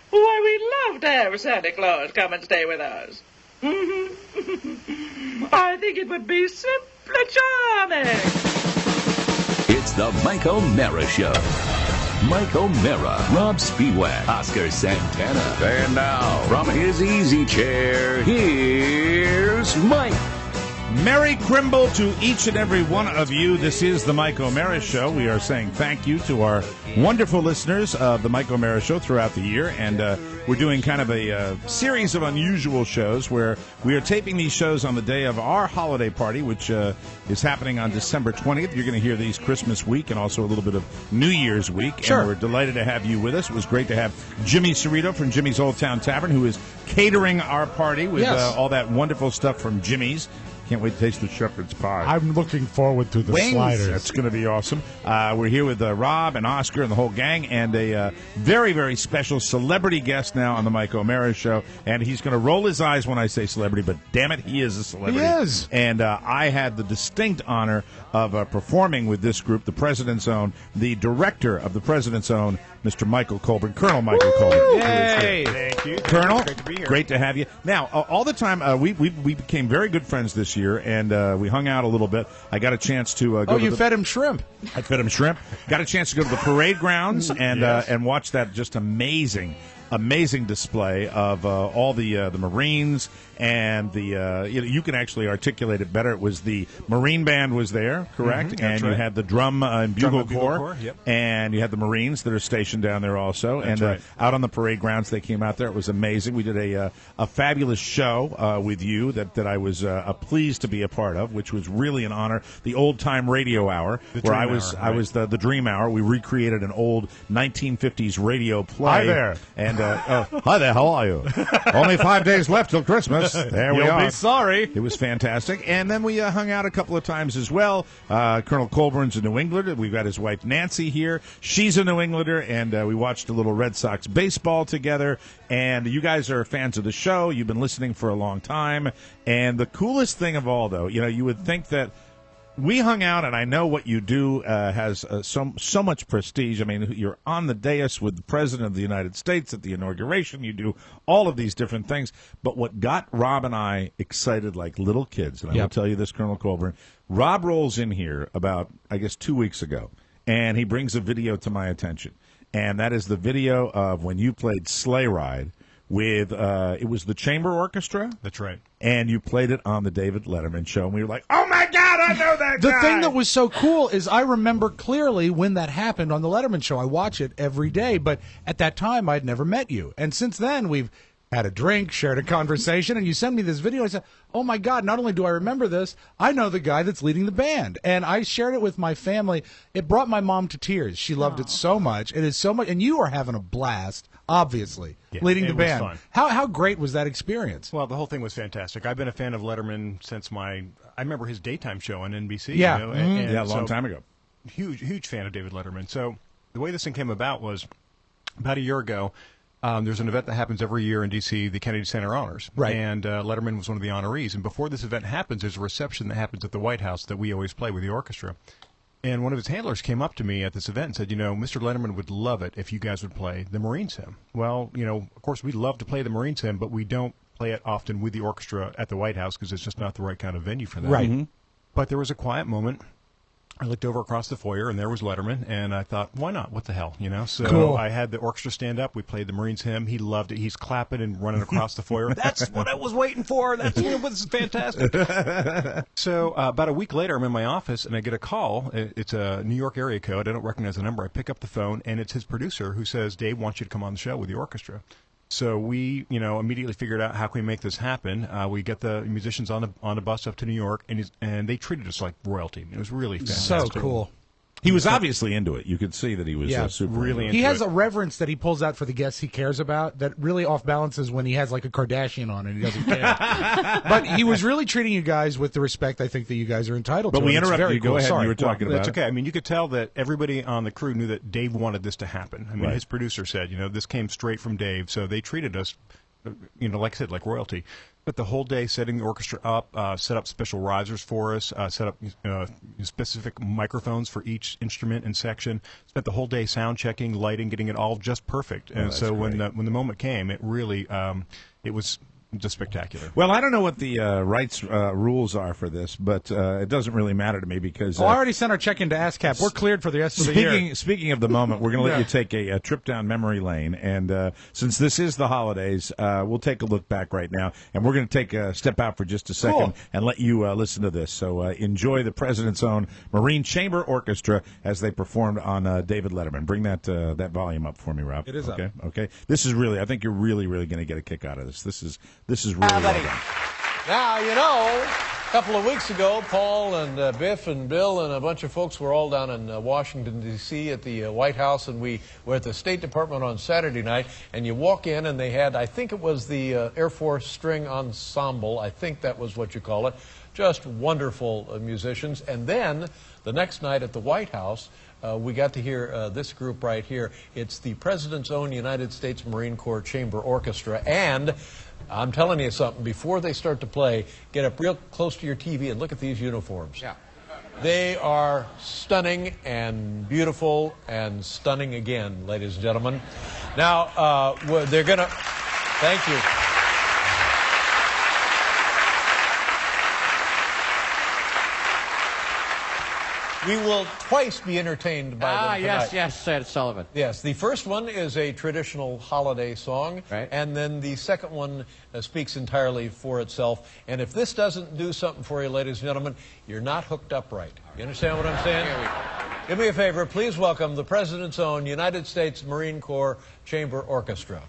Why, we'd love to have Santa Claus come and stay with us. I think it would be simply charming. It's the Mike O'Mara Show. Mike O'Mara, Rob Spiewak, Oscar Santana. And now, from his easy chair, here's Mike. Merry Crimble to each and every one of you. This is the Mike O'Mara Show. We are saying thank you to our wonderful listeners of the Mike O'Mara Show throughout the year. And we're doing kind of a series of unusual shows where we are taping these shows on the day of our holiday party, which is happening on December 20th. You're going to hear these Christmas week and also a little bit of New Year's week. Sure. And we're delighted to have you with us. It was great to have Jimmy Cerrito from Jimmy's Old Town Tavern, who is catering our party with Yes. all that wonderful stuff from Jimmy's. Can't wait to taste the shepherd's pie. I'm looking forward to the sliders. That's going to be awesome. We're here with Rob and Oscar and the whole gang, and a very, very special celebrity guest now on the Mike O'Mara Show. And he's going to roll his eyes when I say celebrity, but damn it, he is a celebrity. He is. And I had the distinct honor of performing with this group, the President's Own, the director of the President's Own, Mr. Michael Colburn, Colonel Michael Colburn. Yay! Thank you. Colonel, great to be here. Great to have you. Now, all the time, we became very good friends this year, and we hung out a little bit. I got a chance to go. Oh, you fed him shrimp. I fed him shrimp. Got a chance to go to the parade grounds and watch that just amazing display of all the Marines and the you can actually articulate it better. It was the Marine Band was there, correct? Mm-hmm, and you had the Drum and Bugle Corps, yep. and you had the Marines that are stationed down there also. That's and right. Out on the parade grounds, they came out there. It was amazing. We did a fabulous show with you that I was pleased to be a part of, which was really an honor. The Old Time Radio Hour, where I was the Dream Hour. We recreated an old 1950s radio play. Hi there. And hi there. How are you? Only 5 days left till Christmas. There we are. You'll be sorry. It was fantastic. And then we hung out a couple of times as well. Colonel Colburn's a New Englander. We've got his wife Nancy here. She's a New Englander. And we watched a little Red Sox baseball together. And you guys are fans of the show. You've been listening for a long time. And the coolest thing of all, though, you would think that we hung out, and I know what you do has so much prestige. I mean, you're on the dais with the President of the United States at the inauguration. You do all of these different things. But what got Rob and I excited like little kids, and I will tell you this, Colonel Colburn, Rob rolls in here about, I guess, 2 weeks ago, and he brings a video to my attention. And that is the video of when you played Sleigh Ride with, it was the Chamber Orchestra? That's right. And you played it on the David Letterman show, and we were like, oh, my God, I know that guy! The thing that was so cool is I remember clearly when that happened on the Letterman show. I watch it every day, but at that time, I'd never met you. And since then, we've had a drink, shared a conversation, and you sent me this video. I said, oh, my God, not only do I remember this, I know the guy that's leading the band. And I shared it with my family. It brought my mom to tears. She loved it so much. It is so much. And you are having a blast, obviously, leading the band. Was fun. How great was that experience? Well, the whole thing was fantastic. I've been a fan of Letterman since I remember his daytime show on NBC. Yeah. And a long time ago. Huge fan of David Letterman. So the way this thing came about was about a year ago. There's an event that happens every year in D.C., the Kennedy Center Honors. Right. And Letterman was one of the honorees. And before this event happens, there's a reception that happens at the White House that we always play with the orchestra. And one of his handlers came up to me at this event and said, Mr. Letterman would love it if you guys would play the Marines hymn. Well, of course, we'd love to play the Marines hymn, but we don't play it often with the orchestra at the White House because it's just not the right kind of venue for that. Right. Mm-hmm. But there was a quiet moment. I looked over across the foyer, and there was Letterman, and I thought, why not? What the hell, So cool. I had the orchestra stand up. We played the Marines hymn. He loved it. He's clapping and running across the foyer. That's what I was waiting for. This is fantastic. So about a week later, I'm in my office, and I get a call. It's a New York area code. I don't recognize the number. I pick up the phone, and it's his producer who says, Dave wants you to come on the show with the orchestra. So we, immediately figured out how can we make this happen. We get the musicians on a bus up to New York, and they treated us like royalty. It was really fantastic. So cool. He was obviously into it. You could see that he was super really into it. He has a reverence that he pulls out for the guests he cares about that really off balances when he has like a Kardashian on and he doesn't care. But he was really treating you guys with the respect I think that you guys are entitled to. But we interrupted you. Cool. Go ahead. Sorry. You were talking about That's okay. I mean, you could tell that everybody on the crew knew that Dave wanted this to happen. I mean, Right. his producer said, this came straight from Dave, so they treated us, like I said, like royalty. But the whole day setting the orchestra up, set up special risers for us, set up specific microphones for each instrument and section. Spent the whole day sound checking, lighting, getting it all just perfect. And so when the moment came, it really it was just spectacular. Well, I don't know what the rights rules are for this, but it doesn't really matter to me because... I already sent our check into ASCAP. We're cleared for the rest of the year. Speaking of the moment, we're going to let you take a trip down memory lane. And since this is the holidays, we'll take a look back right now. And we're going to take a step out for just a second and let you listen to this. So enjoy the President's Own Marine Chamber Orchestra as they performed on David Letterman. Bring that volume up for me, Rob. It is okay? up. Okay. This is really, I think you're really, really going to get a kick out of this. This is really well done. Now, a couple of weeks ago, Paul and Biff and Bill and a bunch of folks were all down in Washington, D.C. at the White House, and we were at the State Department on Saturday night, and you walk in, and they had, I think it was the Air Force String Ensemble, I think that was what you call it, just wonderful musicians. And then the next night at the White House, we got to hear this group right here. It's the President's Own United States Marine Corps Chamber Orchestra. And I'm telling you something, before they start to play, get up real close to your TV and look at these uniforms. Yeah. They are stunning and beautiful and stunning again, ladies and gentlemen. Now, they're going to... Thank you. We will twice be entertained by them tonight. Yes, Ed Sullivan. Yes, the first one is a traditional holiday song, right, and then the second one speaks entirely for itself. And if this doesn't do something for you, ladies and gentlemen, you're not hooked up right. You understand what I'm saying? Do me a favor, please welcome the President's Own United States Marine Corps Chamber Orchestra.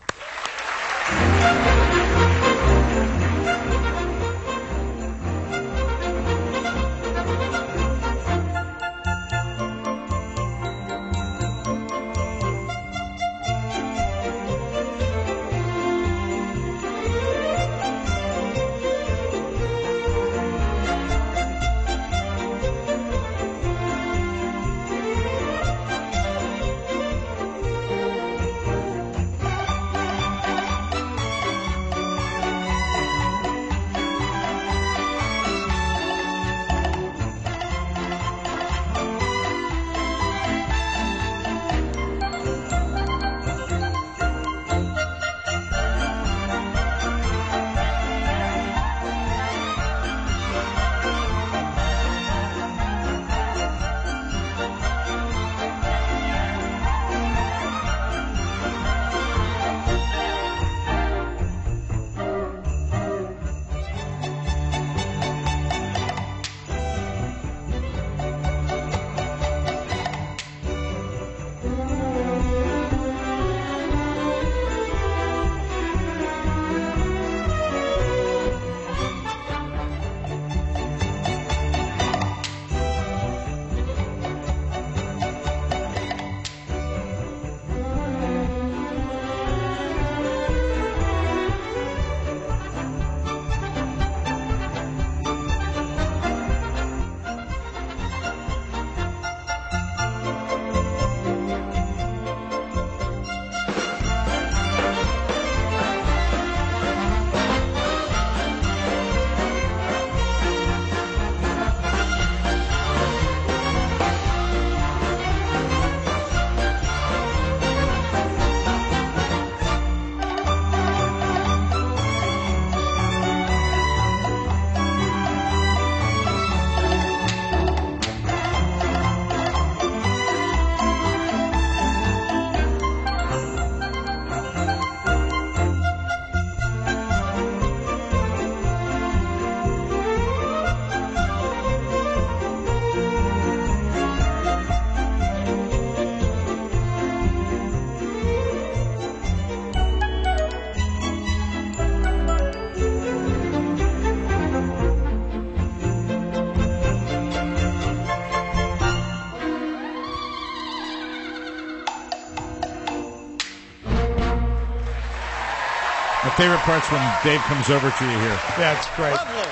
Favorite part's when Dave comes over to you here. Yeah, it's great. Lovely.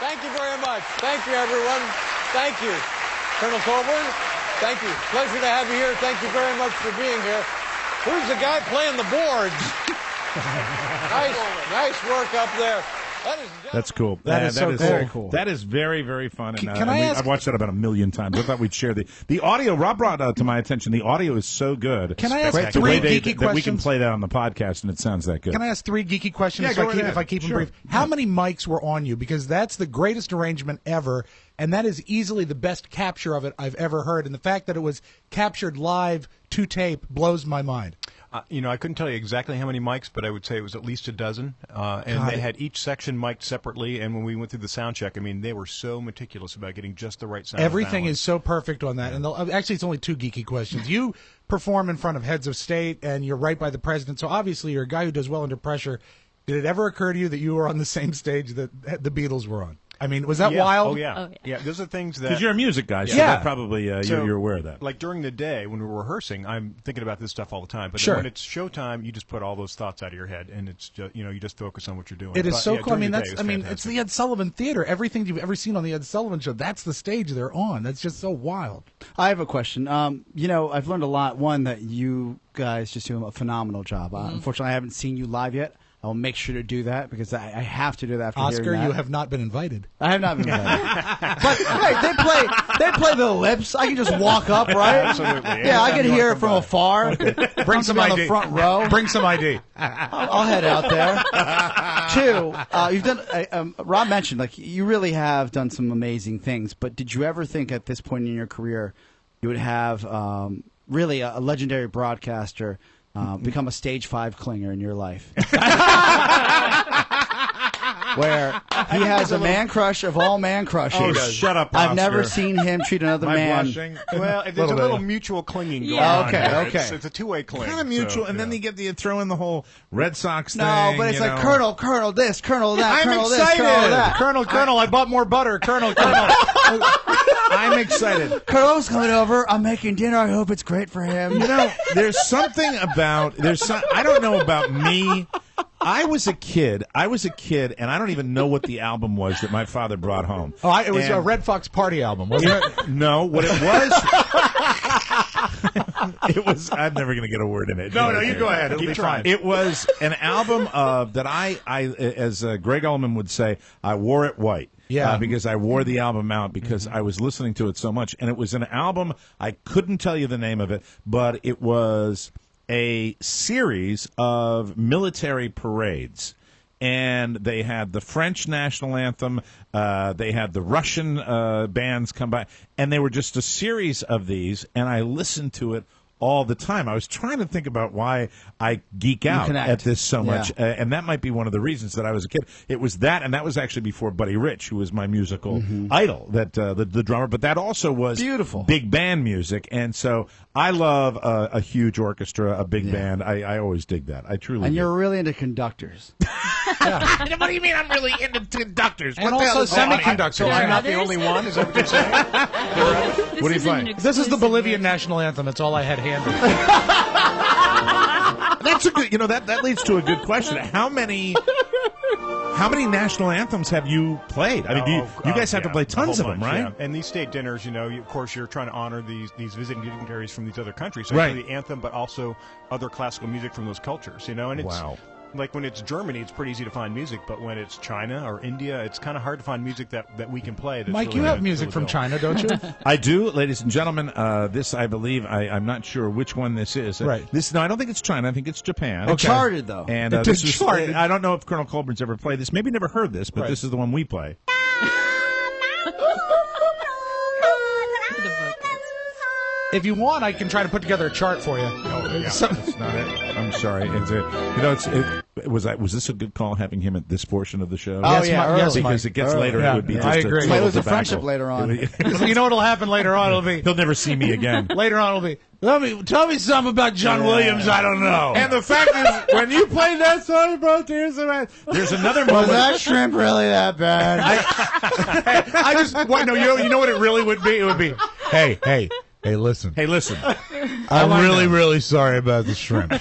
Thank you very much. Thank you, everyone. Thank you. Colonel Colburn, thank you. Pleasure to have you here. Thank you very much for being here. Who's the guy playing the boards? Nice work up there. That's cool. That is so cool. Very cool. That is very, very fun. And, can I ask? I've watched that about 1 million times. I thought we'd share the audio. Rob brought to my attention. The audio is so good. Can I ask three geeky questions? That we can play that on the podcast, and it sounds that good. Can I ask three geeky questions? Yeah, if I keep them brief. How many mics were on you? Because that's the greatest arrangement ever, and that is easily the best capture of it I've ever heard. And the fact that it was captured live to tape blows my mind. I couldn't tell you exactly how many mics, but I would say it was at least a dozen. And they had each section mic'd separately. And when we went through the sound check, I mean, they were so meticulous about getting just the right sound. Everything is so perfect on that. And actually, it's only two geeky questions. You perform in front of heads of state, and you're right by the president. So obviously, you're a guy who does well under pressure. Did it ever occur to you that you were on the same stage that the Beatles were on? I mean, was that wild? Oh yeah. Yeah. Those are things that Because you're a music guy, so Yeah. that probably you're aware of that. Like during the day when we're rehearsing, I'm thinking about this stuff all the time. But Sure. then when it's showtime, you just put all those thoughts out of your head, and it's just, you just focus on what you're doing. It is But, so yeah, cool. I during mean, the day, it's fantastic. the Ed Sullivan Theater. Everything you've ever seen on the Ed Sullivan Show, that's the stage they're on. That's just so wild. I have a question. I've learned a lot. One, that you guys just do a phenomenal job. Unfortunately, I haven't seen you live yet. I will make sure to do that because I have to do that after Oscar, hearing that. you have not been invited. I have not been invited. But hey, they play the lips. I can just walk up, right? Absolutely. Yeah, I can hear it from afar. Bring some on ID. the front row. Bring some ID. I'll head out there. Two, you've done. Rob mentioned you really have done some amazing things. But did you ever think at this point in your career you would have really a legendary broadcaster become a stage 5 clinger in your life? Where he has a man crush of all man crushes. Oh, shut up, I've never Oscar. seen him treat another Am I man. blushing? Well, there's a little mutual clinging going Yeah. on. Okay, there. okay. It's a two-way cling. Kind of mutual, so, and then you throw in the whole Red Sox thing. No, but it's you like know. Colonel this, Colonel that, I'm Colonel excited. this, Colonel that. Colonel, I bought more butter. Colonel. I'm excited. Colonel's coming over. I'm making dinner. I hope it's great for him. There's something about I don't know about me. I was a kid, and I don't even know what the album was that my father brought home. Oh, it was a And- Red Fox Party album, wasn't it? No, what it was. It was. I'm never going to get a word in it. No, you go ahead. It'll be fine. It was an album that I as Greg Allman would say, I wore it white. Yeah. Because I wore the album out because I was listening to it so much. And it was an album, I couldn't tell you the name of it, but it was a series of military parades. And they had the French national anthem, they had the Russian bands come by, and they were just a series of these, and I listened to it all the time. I was trying to think about why I geek out connect. at this so much, Yeah. and that might be one of the reasons that I was a kid. It was that, and that was actually before Buddy Rich, who was my musical idol, that the drummer. But that also was Beautiful. big band music, and so I love a huge orchestra, a big band. I always dig that. I truly. And do. you're really into conductors. What do you mean? I'm really into conductors. And also semiconductors. So I'm not the only one? Is that what you're saying? What do you find? This is the Bolivian national anthem. That's all I had handy. That's a good. That leads to a good question. How many national anthems have you played? I mean, you guys have to play tons of them, right? Yeah. And these state dinners, of course, you're trying to honor these visiting dignitaries from these other countries. So Right. the anthem, but also other classical music from those cultures. And it's Wow. like when it's Germany, it's pretty easy to find music, but when it's China or India, it's kind of hard to find music that we can play. That's Mike, really you have good music for from the bill. China, don't you? I do, ladies and gentlemen. This, I believe, I'm not sure which one this is. Right. No, I don't think it's China. I think it's Japan. Okay. Charted, though. And It's this is, charted. I don't know if Colonel Colburn's ever played this. Maybe never heard this, but Right. this is the one we play. If you want, I can try to put together a chart for you. Oh, yeah, that's not it. I'm sorry. Was this a good call having him at this portion of the show? Oh, yeah, early. yes, because Mike. it gets later. Yeah, It would be yeah, just I a agree. total Might lose a debacle. friendship later on. You know what'll happen later on? It'll be He'll never see me again. later on. It'll be. Tell me something about John Williams. I don't know. And the fact is, when you played that song, bro, there's another Was moment. that shrimp really that bad? I just no. You know what it really would be? It would be, hey, listen. Hey, listen. I'm really sorry about the shrimp.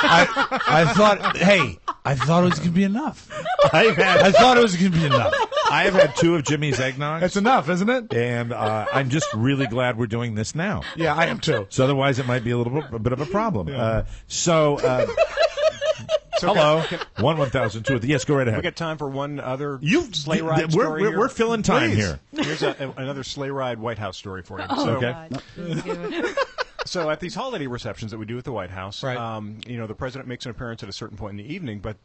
I thought it was gonna be enough. I thought it was gonna be enough. I have had 2 of Jimmy's eggnogs. That's enough, isn't it? And I'm just really glad we're doing this now. Yeah, I am too. So otherwise, it might be a bit of a problem. Hello, 1,002. Yes, go right ahead. We got time for one other You've- sleigh ride we're- story we're- here? we're filling time Please. here. Here's another sleigh ride White House story for you. Okay. So at these holiday receptions that we do at the White House, Right. the president makes an appearance at a certain point in the evening, but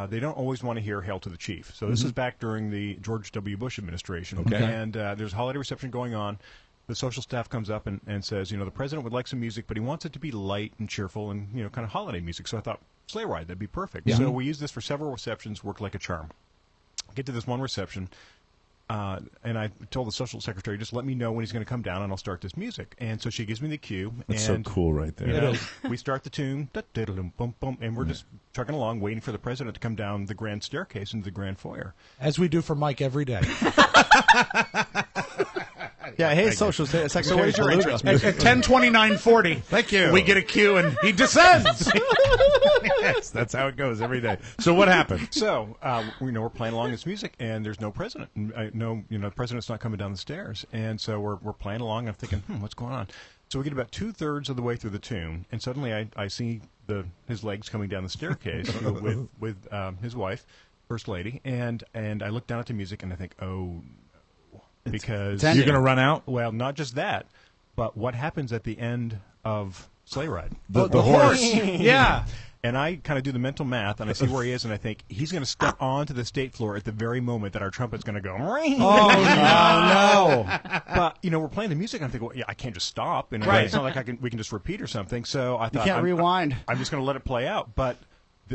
they don't always want to hear "Hail to the Chief." So this is back during the George W. Bush administration, Okay. and there's a holiday reception going on. The social staff comes up and says, the president would like some music, but he wants it to be light and cheerful and kind of holiday music. So I thought sleigh ride, that'd be perfect. Yeah. So we used this for several receptions, worked like a charm. Get to this one reception. and I told the social secretary, just let me know when he's going to come down, and I'll start this music. And so she gives me the cue. That's and, so cool right there. You know, we start the tune, and we're just trucking along, waiting for the president to come down the grand staircase into the grand foyer. As we do for Mike every day. Yeah, hey, social secretary. So what is your interest? At 10:29:40. Thank you. We get a cue and he descends. Yes, that's how it goes every day. So what happened? So we're playing along this music, and there's no president. The president's not coming down the stairs, and so we're playing along. And I'm thinking, what's going on? So we get about 2/3 of the way through the tune, and suddenly I see his legs coming down the staircase with his wife, First Lady, and I look down at the music and I think, oh. Because you're going to run out? Well, not just that, but what happens at the end of Sleigh Ride? The horse. Yeah. And I kind of do the mental math, and I see where he is, and I think he's going to step onto the state floor at the very moment that our trumpet's going to go. Oh, no. But, we're playing the music, and I'm thinking, well, yeah, I can't just stop. And Right. It's not like we can just repeat or something. So I thought, You can't rewind. I'm just going to let it play out. But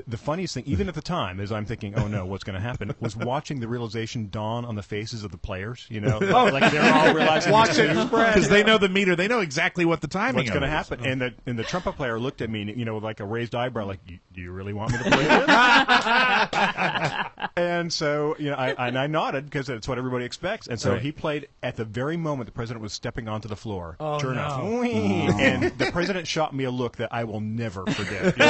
the funniest thing, even at the time, as I'm thinking, oh no, what's going to happen, was watching the realization dawn on the faces of the players. Like they're all realizing because they know the meter, they know exactly what the timing what's going to is. happen. And the trumpet player looked at me, with like a raised eyebrow, like, do you really want me to play this? And so, I nodded because it's what everybody expects. And so he played at the very moment the president was stepping onto the floor. Oh, sure no. enough, and the president shot me a look that I will never forget. Oh, no.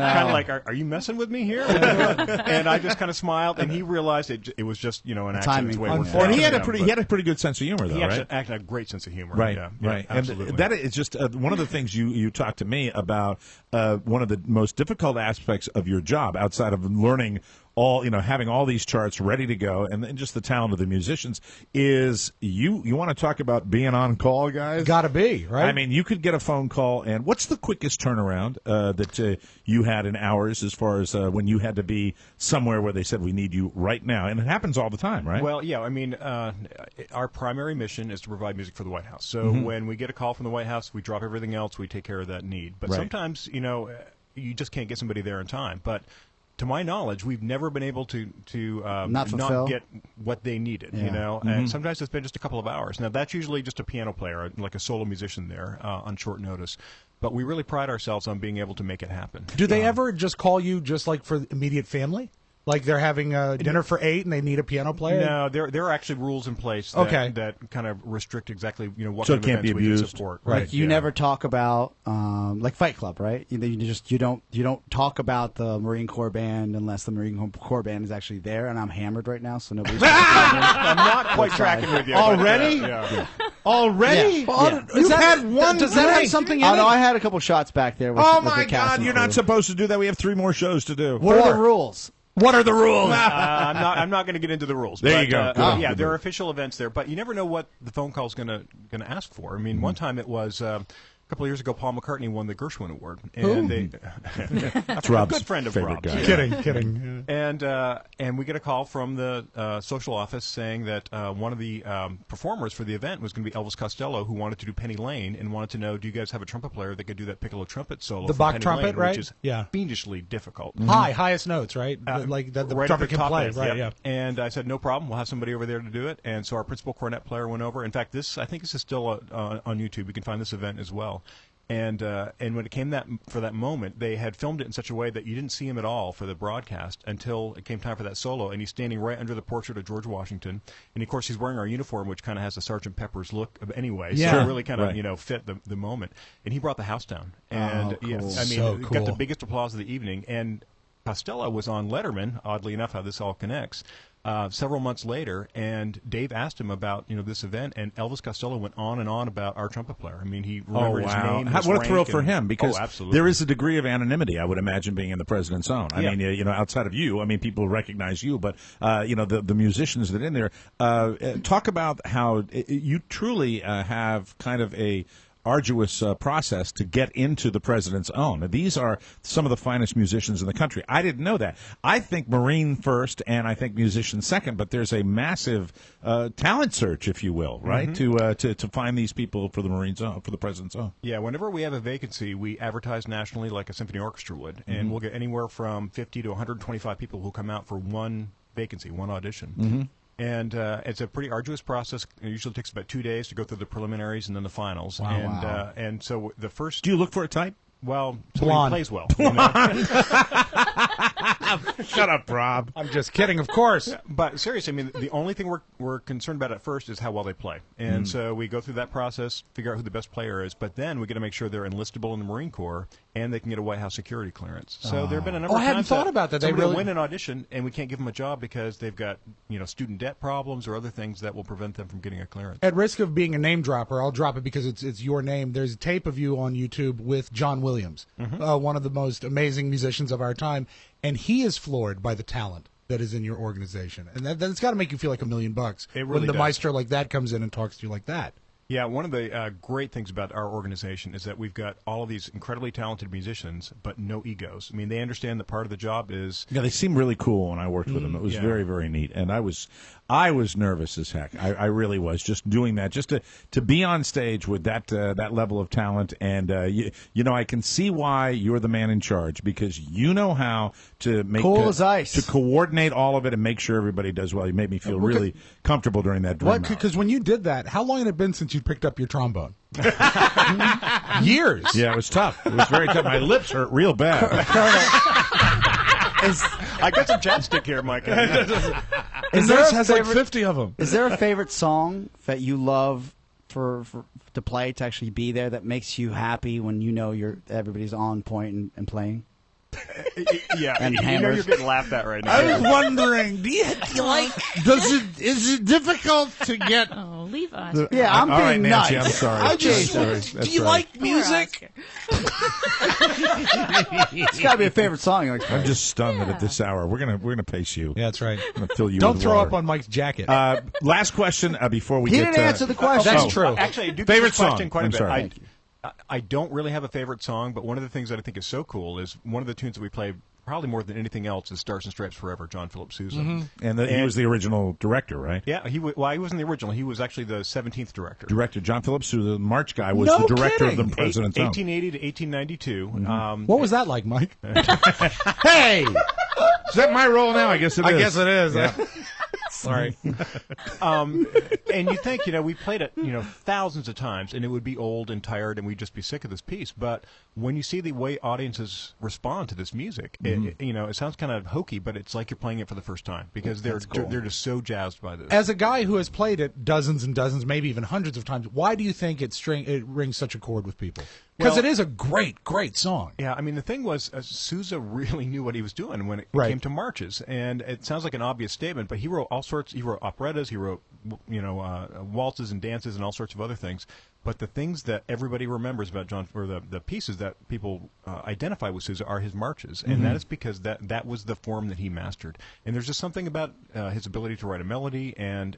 Kind of like, are you messing with me here? And I just kind of smiled, and he realized it was just an accident. timing. Way it worked And out. he had a pretty good sense of humor, though, He right? actually had a great sense of humor. Right, Yeah, right. absolutely. And that is just one of the things you talked to me about. One of the most difficult aspects of your job, outside of learning having all these charts ready to go, and then just the talent of the musicians, is you want to talk about being on call, guys? Got to be, right? I mean, you could get a phone call, and what's the quickest turnaround that you had in hours as far as when you had to be somewhere where they said, we need you right now? And it happens all the time, right? Well, yeah, I mean, our primary mission is to provide music for the White House. So when we get a call from the White House, we drop everything else, we take care of that need. But sometimes, you just can't get somebody there in time. But to my knowledge, we've never been able to not get what they needed, and sometimes it's been just a couple of hours. Now, that's usually just a piano player, like a solo musician there on short notice. But we really pride ourselves on being able to make it happen. Do they ever just call you just like for immediate family? Like they're having dinner for 8 and they need a piano player? No, there are actually rules in place that kind of restrict exactly what so kind of events we can support. Right. Like you never talk about like Fight Club, right? You don't talk about the Marine Corps band unless the Marine Corps band is actually there. And I'm hammered right now, so nobody's. I'm not quite tracking with you already. Already? Yeah. Well, you've had one. Does that have something in it? No, I had a couple shots back there. With, oh with my the God! You're not supposed to do that. We have 3 more shows to do. What are the rules? What are the rules? I'm not going to get into the rules. There you go. Yeah, there are official events there, but you never know what the phone call is going to ask for. I mean, one time it was a couple of years ago, Paul McCartney won the Gershwin Award, and that's Rob's a good friend of favorite Rob's. guy. Kidding. And we get a call from the social office saying that one of the performers for the event was going to be Elvis Costello, who wanted to do Penny Lane and wanted to know, do you guys have a trumpet player that could do that piccolo trumpet solo? The for Bach Penny trumpet, Lane, right? Which is Yeah. fiendishly difficult. Highest notes, right? Like the right trumpet can top play, end, right? yep. Yeah. And I said, no problem. We'll have somebody over there to do it. And so our principal cornet player went over. In fact, I think this is still on YouTube. You can find this event as well. And when it came for that moment, they had filmed it in such a way that you didn't see him at all for the broadcast until it came time for that solo. And he's standing right under the portrait of George Washington. And, of course, he's wearing our uniform, which kind of has a Sgt. Pepper's look anyway. Yeah. So it really kind of fit the moment. And he brought the house down. And, cool. yeah, I mean, So got cool. the biggest applause of the evening. And Costello was on Letterman, oddly enough, how this all connects. Several months later, and Dave asked him about this event, and Elvis Costello went on and on about our trumpet player. I mean, he remembered his name. What a thrill for him, because absolutely. there is a degree of anonymity, I would imagine, being in the president's own. I mean, outside of you, I mean, people recognize you, but the musicians that are in there. Talk about how you truly have kind of a arduous process to get into the president's own. These are some of the finest musicians in the country. I didn't know that. I think Marine first, and I think musician second, but there's a massive talent search, if you will, right, to find these people for the Marines' own, for the president's own. Yeah, whenever we have a vacancy, we advertise nationally like a symphony orchestra would, and we'll get anywhere from 50 to 125 people who come out for one vacancy, one audition. And it's a pretty arduous process. It usually takes about 2 days to go through the preliminaries and then the finals. Wow. And so the first... Do you look for a type? Well, somebody who plays well. Shut up, Rob. I'm just kidding, of course. But seriously, I mean, the only thing we're concerned about at first is how well they play. And so we go through that process, figure out who the best player is, but then we got to make sure they're enlistable in the Marine Corps and they can get a White House security clearance. So there have been a number of I times hadn't thought about that. They somebody will really win an audition and we can't give them a job because they've got student debt problems or other things that will prevent them from getting a clearance. At risk of being a name dropper, I'll drop it because it's your name. There's a tape of you on YouTube with John Williams, one of the most amazing musicians of our time, and he is floored by the talent that is in your organization, and that's got to make you feel like $1 million It really when the does. maestro like that comes in and talks to you like that. Yeah, one of the great things about our organization is that we've got all of these incredibly talented musicians, but no egos. I mean, they understand that part of the job is... Yeah, they seemed really cool when I worked with them. It was very, very neat. And I was nervous as heck. I really was, just doing that, just to be on stage with that level of talent. And, I can see why you're the man in charge, because you know how to make... Cool as ice. To coordinate all of it and make sure everybody does well. You made me feel really comfortable during that dream hour. Because when you did that, how long had it been since you picked up your trombone? Years. Yeah, it was tough. It was very tough. My lips hurt real bad. I got some chapstick here, Mike. This has like 50 of them. Is there a favorite song that you love for to play, to actually be there, that makes you happy when you know everybody's on point and playing? Yeah, And you know hammers. you're getting laughed at right now. I was wondering, do you like? Is it difficult to get? Oh, leave us. Yeah, I'm all right, being Nancy, nice. I'm sorry. I just. I'm sorry. Do That's you right. like music? It's got to be a favorite song. You like to I'm play. just stunned that at this hour we're gonna pace you. Yeah, that's right. I'm gonna fill you. Don't with throw water. up on Mike's jacket. Last question before we He get. didn't answer the question. That's true. Actually, I do get Favorite this question song? quite a I'm bit. sorry. I don't really have a favorite song, but one of the things that I think is so cool is one of the tunes that we play probably more than anything else is Stars and Stripes Forever, John Philip Sousa. And he was the original director, right? Yeah, he wasn't the original. He was actually the 17th director. Director John Philip Sousa, the March guy, was No the director kidding. of the President's Own. 1880 to 1892. What was that like, Mike? Hey, is that my role now? I guess it is. I guess it is. Yeah. Sorry. And you think, we played it, thousands of times, and it would be old and tired, and we'd just be sick of this piece. But when you see the way audiences respond to this music, it sounds kind of hokey, but it's like you're playing it for the first time because they're just so jazzed by this. As a guy who has played it dozens and dozens, maybe even hundreds of times, why do you think it rings such a chord with people? Because it is a great, great song. Yeah, I mean, the thing was, Sousa really knew what he was doing when it came to marches. And it sounds like an obvious statement, but he wrote all sorts. He wrote operettas, he wrote, waltzes and dances and all sorts of other things. But the things that everybody remembers about John, or the pieces that people identify with Sousa, are his marches, and that is because that was the form that he mastered. And there's just something about his ability to write a melody and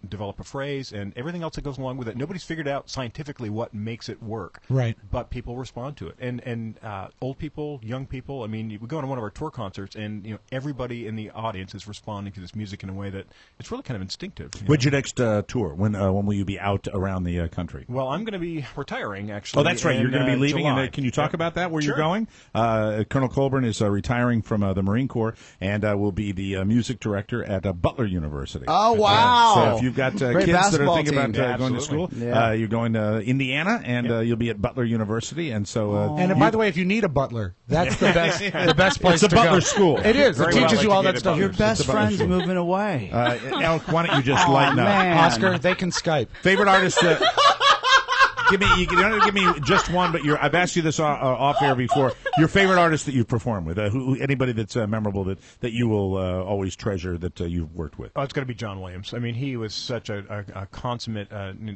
develop a phrase and everything else that goes along with it. Nobody's figured out scientifically what makes it work, right? But people respond to it, and old people, young people. I mean, we go to one of our tour concerts, and everybody in the audience is responding to this music in a way that it's really kind of instinctive. When's your next tour? When will you be out around the country? Well, I'm going to be retiring, actually. Oh, that's right. You're going to be leaving. July. And, can you talk about that? Where Sure. you're going? Colonel Colburn is retiring from the Marine Corps and will be the music director at Butler University. Oh, wow. So if you've got kids that are thinking about going to school, Yeah. you're going to Indiana, and you'll be at Butler University. And so, And by the way, if you need a butler, that's the best the best place it's a to Butler go. school. It is. It Very teaches well you all that educated stuff. Your butlers. best It's a Butler friend's school. moving away. Elk, why don't you just lighten up? man. Oscar, they can Skype. Favorite artist? You don't have to give me just one, but I've asked you this off air before. Your favorite artist that you've performed with, anybody that's memorable that you will always treasure that you've worked with. Oh, it's going to be John Williams. I mean, he was such a consummate,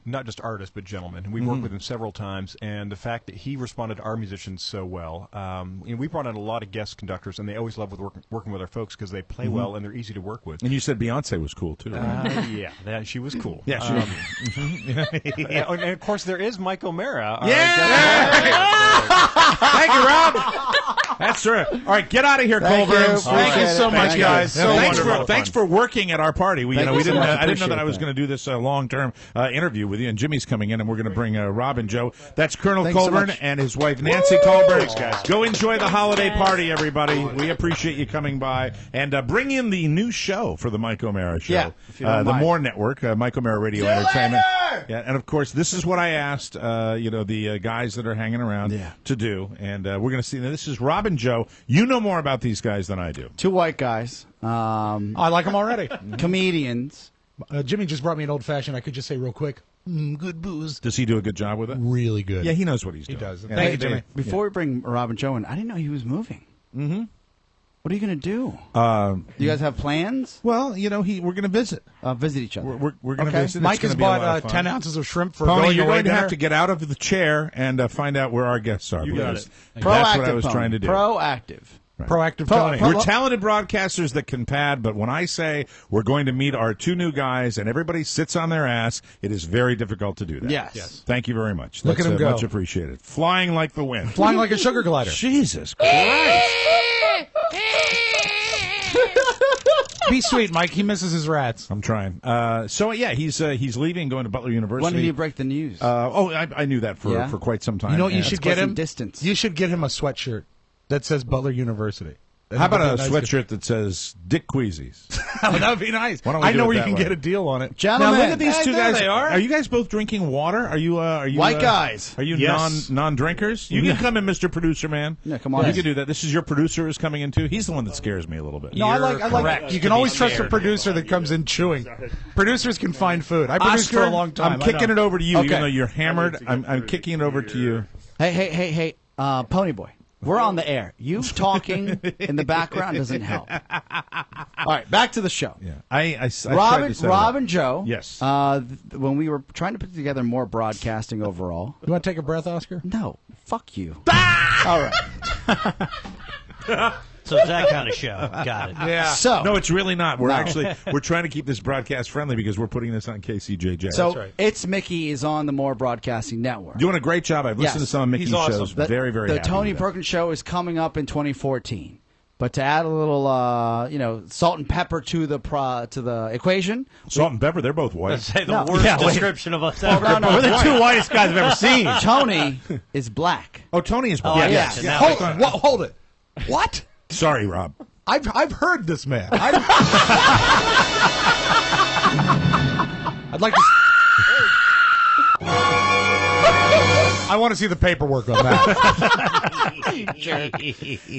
not just artist, but gentleman. We worked with him several times, and the fact that he responded to our musicians so well. We brought in a lot of guest conductors, and they always love working with our folks because they play well and they're easy to work with. And you said Beyonce was cool, too. Right? Yeah, she was cool. Yeah, she was. And of course, there is Mike O'Mara. Yeah! Thank you, Rob. That's right. All right, get out of here, Thank Colburn. you. Thank you so much, guys. So Thanks for working at our party. I didn't know that I was going to do this long-term interview with you. And Jimmy's coming in, and we're going to bring Rob and Joe. That's Colonel Colburn and his wife Nancy Colburn. Thanks, guys. Go enjoy the holiday party, everybody. We appreciate you coming by and bring in the new show for the Mike O'Mara Show. Yeah, the More Network, Mike O'Mara Radio Entertainment. Yeah, and of course, this is what I asked, the guys that are hanging around to do, and we're going to see. Now, this is Rob and Joe. You know more about these guys than I do. Two white guys. I like them already. Comedians. Jimmy just brought me an old-fashioned. I could just say real quick, good booze. Does he do a good job with it? Really good. Yeah, he knows what he's doing. He does. Yeah. Thank you, Jimmy. Before we bring Rob and Joe in, I didn't know he was moving. Mm-hmm. What are you going to do? Do you guys have plans? Well, we're going to visit. Visit each other. We're going to visit. Mike has bought 10 ounces of shrimp for Pony, going you're away going to dinner. have to get out of the chair and find out where our guests are. You got it. That's what I was trying to do. Proactive. Right. Proactive Tony. We're talented broadcasters that can pad, but when I say we're going to meet our two new guys and everybody sits on their ass, it is very difficult to do that. Yes. Thank you very much. Look That's at him go. Much appreciated. Flying like the wind. Flying like a sugar glider. Jesus Christ. Be sweet, Mike. He misses his rats. I'm trying. He's leaving, going to Butler University. When did you break the news? I knew that for quite some time. You know what you should get him? Distance. You should get him a sweatshirt that says Butler University. How about a sweatshirt that says Dick Queasy's? That would be nice. Why don't we I do know it where you that can way? get a deal on it. Gentlemen. Now look at these two there guys. they are. Are you guys both drinking water? Are you White guys. Are you Yes. non-drinkers? You can come in, Mr. Producer Man. Yeah, come on. You can do that. This is your producer is coming in too. He's the one that scares me a little bit. No, I like. You can always trust a producer that comes in chewing. Producers can find food. I produced for a long time. I'm kicking it over to you, Okay. even though you're hammered. I'm kicking it over to you. Hey, Pony Boy. We're on the air. You talking in the background doesn't help. All right, back to the show. Yeah, I tried to set it Rob up. and Joe. Yes. When we were trying to put together more broadcasting overall. You want to take a breath, Oscar? No. Fuck you. All right. So it's that kind of show. Got it. Yeah. So No, it's really not. We're we're trying to keep this broadcast friendly because we're putting this on KCJJ. So It's Mickey is on the More Broadcasting Network. Doing a great job. I've listened to some of Mickey's shows. Very, very The happy Tony with that. Perkins Show is coming up in 2014. But to add a little, salt and pepper to the equation. Salt and pepper, they're both white. Let's say the worst description of us ever. We're the two whitest guys I've ever seen. Tony is black. Oh, Tony is black. yes. Yeah. Hold it. What? Sorry, Rob. I've heard this man. I'd like to. I want to see the paperwork on that.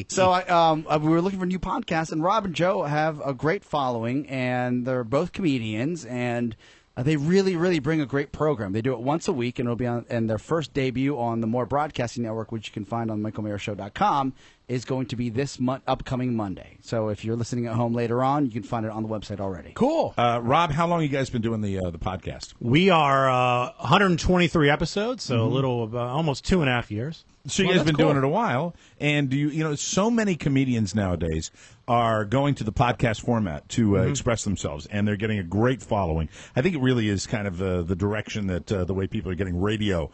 So we were looking for new podcasts, and Rob and Joe have a great following, and they're both comedians, and they really, really bring a great program. They do it once a week, and it'll be on. And their first debut on the More Broadcasting Network, which you can find on MichaelMayersShow.com, is going to be this upcoming Monday. So if you're listening at home later on, you can find it on the website already. Cool. Rob, how long have you guys been doing the podcast? We are 123 episodes, so a little almost 2.5 years. So you guys have been doing it a while, and so many comedians nowadays are going to the podcast format to express themselves, and they're getting a great following. I think it really is kind of the direction that the way people are getting radio,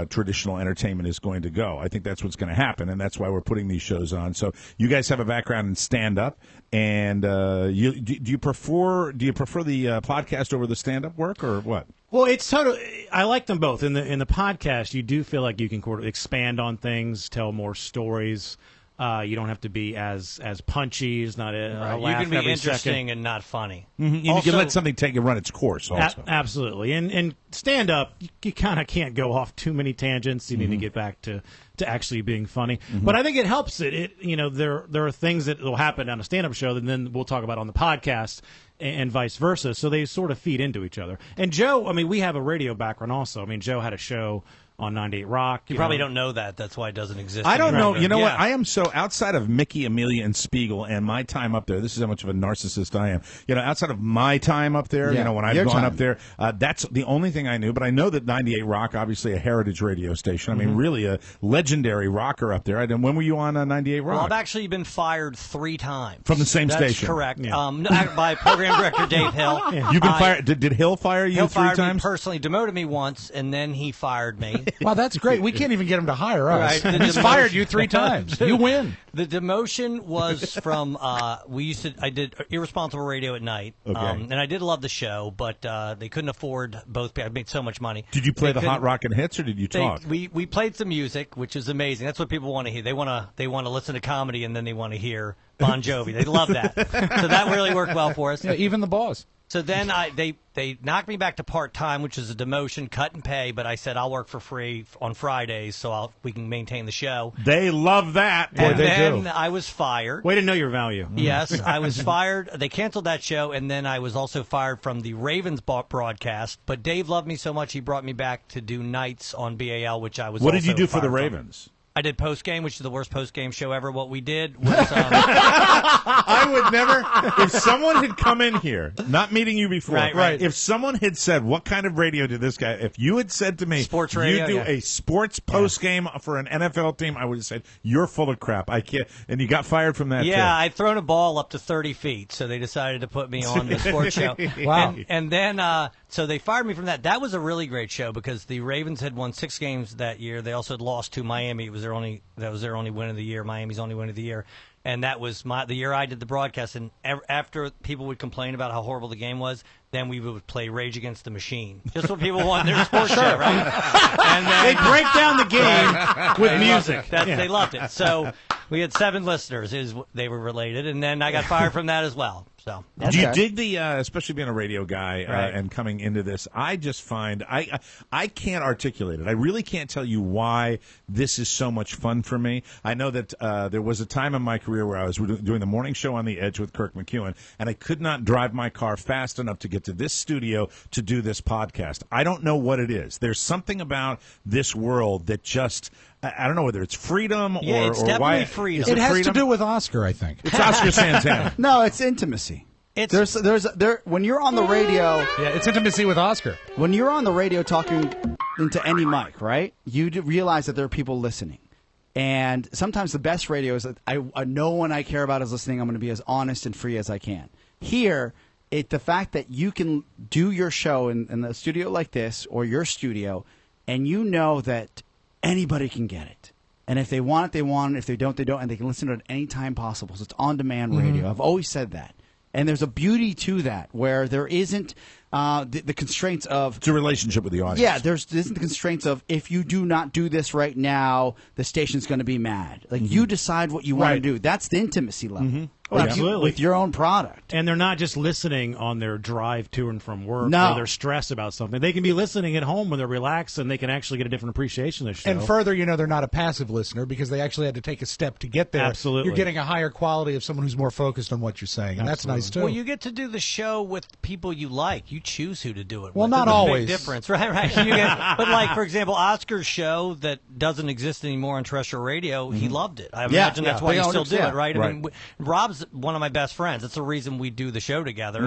traditional entertainment is going to go. I think that's what's going to happen, and that's why we're putting these shows on. So you guys have a background in stand-up, and do you prefer the podcast over the stand-up work, or what? Well, it's totally. I like them both. In the podcast, you do feel like you can sort of expand on things, tell more stories. You don't have to be as punchy. It's not a You laugh can be every interesting second. and not funny. Mm-hmm. You can let something take and run its course. Also, absolutely. And stand up, you kind of can't go off too many tangents. You need to get back to actually being funny. But I think it helps. There are things that will happen on a stand up show that then we'll talk about on the podcast. And vice versa, so they sort of feed into each other. And Joe, I mean, we have a radio background also. I mean, Joe had a show on 98 Rock. You probably don't know that. That's why it doesn't exist. I don't know. anymore. You know what? I am so outside of Mickey, Amelia, and Spiegel and my time up there. This is how much of a narcissist I am. Outside of my time up there, when I've gone up there, that's the only thing I knew. But I know that 98 Rock, obviously a heritage radio station. I mean, really a legendary legendary rocker up there. And when were you on 98 Rock? Well, I've actually been fired 3 times. From the same That's station? Correct. Yeah. By program director Dave Hill. You've been fired. Did Hill fire you Hill 3 fired times? me personally, demoted me once, and then he fired me. Wow, that's great. We can't even get him to hire us. Right. He's fired you 3 times. You win. The demotion was from I did Irresponsible Radio at night, and I did love the show, but they couldn't afford both. I made so much money. Did you play the hot rock and hits, or did you talk? We played some music, which is amazing. That's what people want to hear. They want to listen to comedy, and then they want to hear Bon Jovi. They love that. So that really worked well for us. Yeah, even the boss. So then they knocked me back to part-time, which is a demotion, cut and pay, but I said I'll work for free on Fridays so we can maintain the show. They love that. And then I was fired. Way to know your value. Yes, I was fired. They canceled that show, and then I was also fired from the Ravens broadcast. But Dave loved me so much, he brought me back to do nights on BAL, which I was What did you do for fired the from. Ravens? I did post-game, which is the worst post-game show ever. What we did was... I would never... If someone had come in here, not meeting you before, Right. if someone had said, what kind of radio did this guy... If you had said to me, sports radio, you do a sports post-game for an NFL team, I would have said, you're full of crap. I can't... And you got fired from that, Yeah, too. I'd thrown a ball up to 30 feet, so they decided to put me on the sports show. Wow. And then, so they fired me from that. That was a really great show because the Ravens had won 6 games that year. They also had lost to Miami. That was their only win of the year, Miami's only win of the year. And that was the year I did the broadcast. And after people would complain about how horrible the game was, then we would play Rage Against the Machine. Just what people want in their sports show, right? And then, They break down the game with music. They loved it. So we had 7 listeners. They were related. And then I got fired from that as well. So Do you dig the, especially being a radio guy Right. and coming into this? I just find I can't articulate it. I really can't tell you why this is so much fun for me. I know that there was a time in my career where I was doing the morning show on the Edge with Kirk McEwen, and I could not drive my car fast enough to get to this studio to do this podcast. I don't know what it is. There's something about this world that just. I don't know whether it's freedom or, it's or definitely why. freedom. Is It has freedom? to do with Oscar, I think. It's Oscar Santana. No, it's intimacy. There's when you're on the radio. Yeah, it's intimacy with Oscar. When you're on the radio talking into any mic, right? You realize that there are people listening. And sometimes the best radio is that I no one I care about is listening. I'm going to be as honest and free as I can. Here, the fact that you can do your show in a studio like this or your studio, and you know that anybody can get it. And if they want it, they want it. If they don't, they don't. And they can listen to it at any time possible. So it's on-demand radio. I've always said that. And there's a beauty to that where there isn't the constraints of... It's a relationship with the audience. Yeah, there isn't the constraints of if you do not do this right now, the station's going to be mad. Like, you decide what you want to do. That's the intimacy level. Absolutely. With your own product. And they're not just listening on their drive to and from work No. or they're stressed about something. They can be listening at home when they're relaxed and they can actually get a different appreciation of the show. And further, they're not a passive listener because they actually had to take a step to get there. Absolutely. You're getting a higher quality of someone who's more focused on what you're saying. And that's nice, too. Well, you get to do the show with people you like. You choose who to do it Well, with. not There's a always. big difference, right? But like, for example, Oscar's show that doesn't exist anymore on terrestrial radio, he loved it. I imagine that's why you still do it, right? I mean, Rob's one of my best friends. That's the reason we do the show together.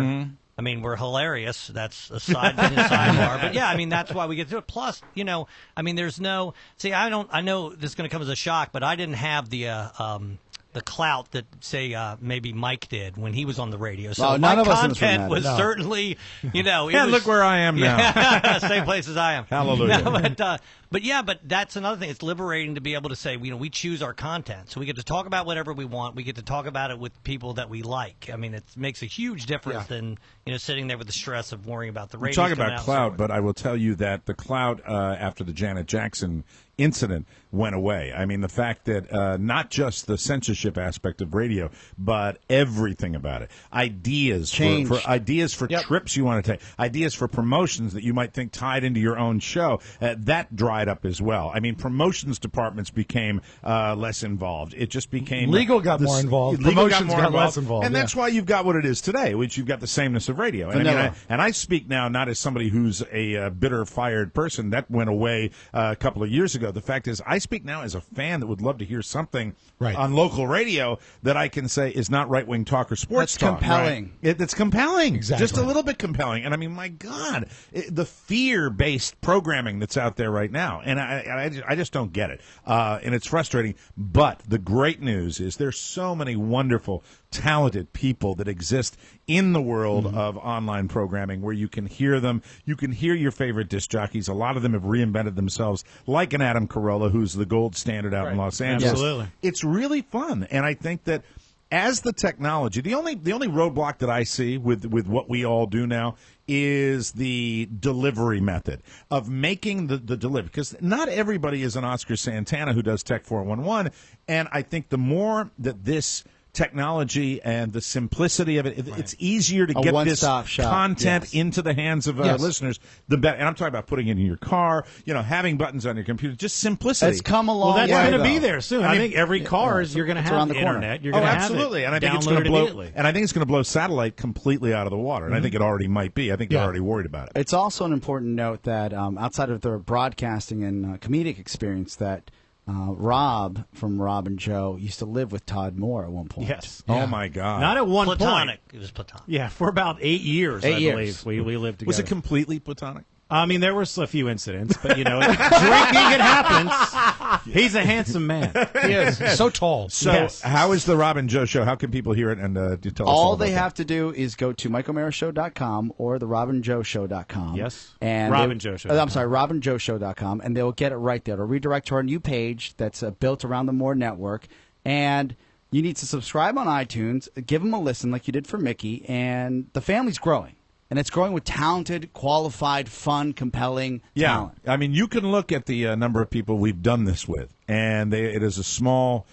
I mean, we're hilarious. That's a sidebar. But yeah, I mean, that's why we get to it. Plus, I mean, there's no. See, I know this is going to come as a shock, but I didn't have the clout that, say, maybe Mike did when he was on the radio. So none my of us in this room content had was it. No. certainly, it Yeah, was, look where I am now. Yeah, same place as I am. Hallelujah. No, but that's another thing. It's liberating to be able to say, we choose our content. So we get to talk about whatever we want. We get to talk about it with people that we like. I mean, it makes a huge difference than, sitting there with the stress of worrying about the radio. Talk about clout, but I will tell you that the clout after the Janet Jackson incident went away. I mean, the fact that not just the censorship aspect of radio, but everything about it. Ideas for trips you want to take, ideas for promotions that you might think tied into your own show, that dried up as well. I mean, promotions departments became less involved. It just became legal got more involved. Promotions got less involved. And that's why you've got what it is today, which you've got the sameness of radio. And I speak now not as somebody who's a bitter, fired person. That went away a couple of years ago. The fact is, I speak now as a fan that would love to hear something on local radio that I can say is not right-wing talk or sports That's talk. compelling. Right? It's compelling. Exactly. Just a little bit compelling. And I mean, my God, the fear-based programming that's out there right now. And I just don't get it. And it's frustrating. But the great news is there's so many wonderful, talented people that exist in the world of online programming where you can hear them. You can hear your favorite disc jockeys. A lot of them have reinvented themselves, like an Adam Carolla, who's the gold standard out in Los Angeles. Absolutely. It's really fun. And I think that as the technology, the only roadblock that I see with what we all do now is the delivery method of making the delivery, because not everybody is an Oscar Santana who does Tech 411, and I think the more that this technology and the simplicity of it, it's easier to get this content into the hands of listeners, the better. And I'm talking about putting it in your car, having buttons on your computer, just simplicity. It's come along. Well, that's going to be there soon. I think every car you're going to have the internet. You're going to have absolutely. it. And I think it's going to blow. And I think it's going to blow satellite completely out of the water. And I think it already might be. I think they're already worried about it. It's also an important note that outside of their broadcasting and comedic experience, that Rob from Rob and Joe used to live with Todd Moore at one point. Yes. Oh my God. Not at one platonic. point. It was platonic. Yeah, for about 8 years, I believe. We lived together. Was it completely platonic? I mean, there was a few incidents, but drinking, it happens. He's a handsome man. He is. So tall. So how is the Rob and Joe show? How can people hear it and tell us all they have to do is go to MikeO'MaraShow.com or the RobinJoeShow.com. Yes. And RobinJoeShow. I'm sorry, RobinJoeShow.com, and they'll get it right there. It'll redirect to our new page that's built around the Moore Network, and you need to subscribe on iTunes, give them a listen like you did for Mickey, and the family's growing. And it's growing with talented, qualified, fun, compelling talent. I mean, you can look at the number of people we've done this with, and it is a small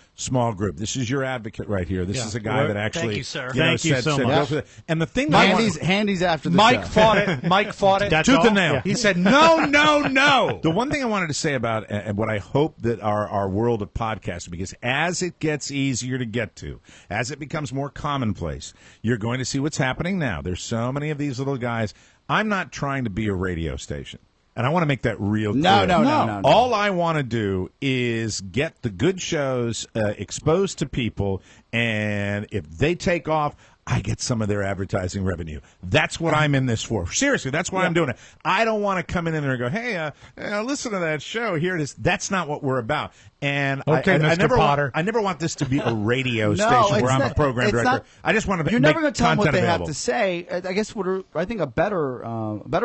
group. This is your advocate right here. This is a guy that actually, thank you, sir. Thank you so much. And the thing, handy's after the Mike show. fought it. Mike fought it tooth and nail. Yeah. He said, no. The one thing I wanted to say about, and what I hope that our world of podcasting, because as it gets easier to get to, as it becomes more commonplace, you're going to see what's happening now. There's so many of these little guys. I'm not trying to be a radio station. And I want to make that real clear. No. All I want to do is get the good shows exposed to people, and if they take off, I get some of their advertising revenue. That's what I'm in this for. Seriously, that's why I'm doing it. I don't want to come in there and go, hey, listen to that show. Here it is. That's not what we're about. And okay, Mr. Potter. I never want this to be a radio station where I'm a program director. I just want to You're never going to tell them what they available. have to say. I guess I think a better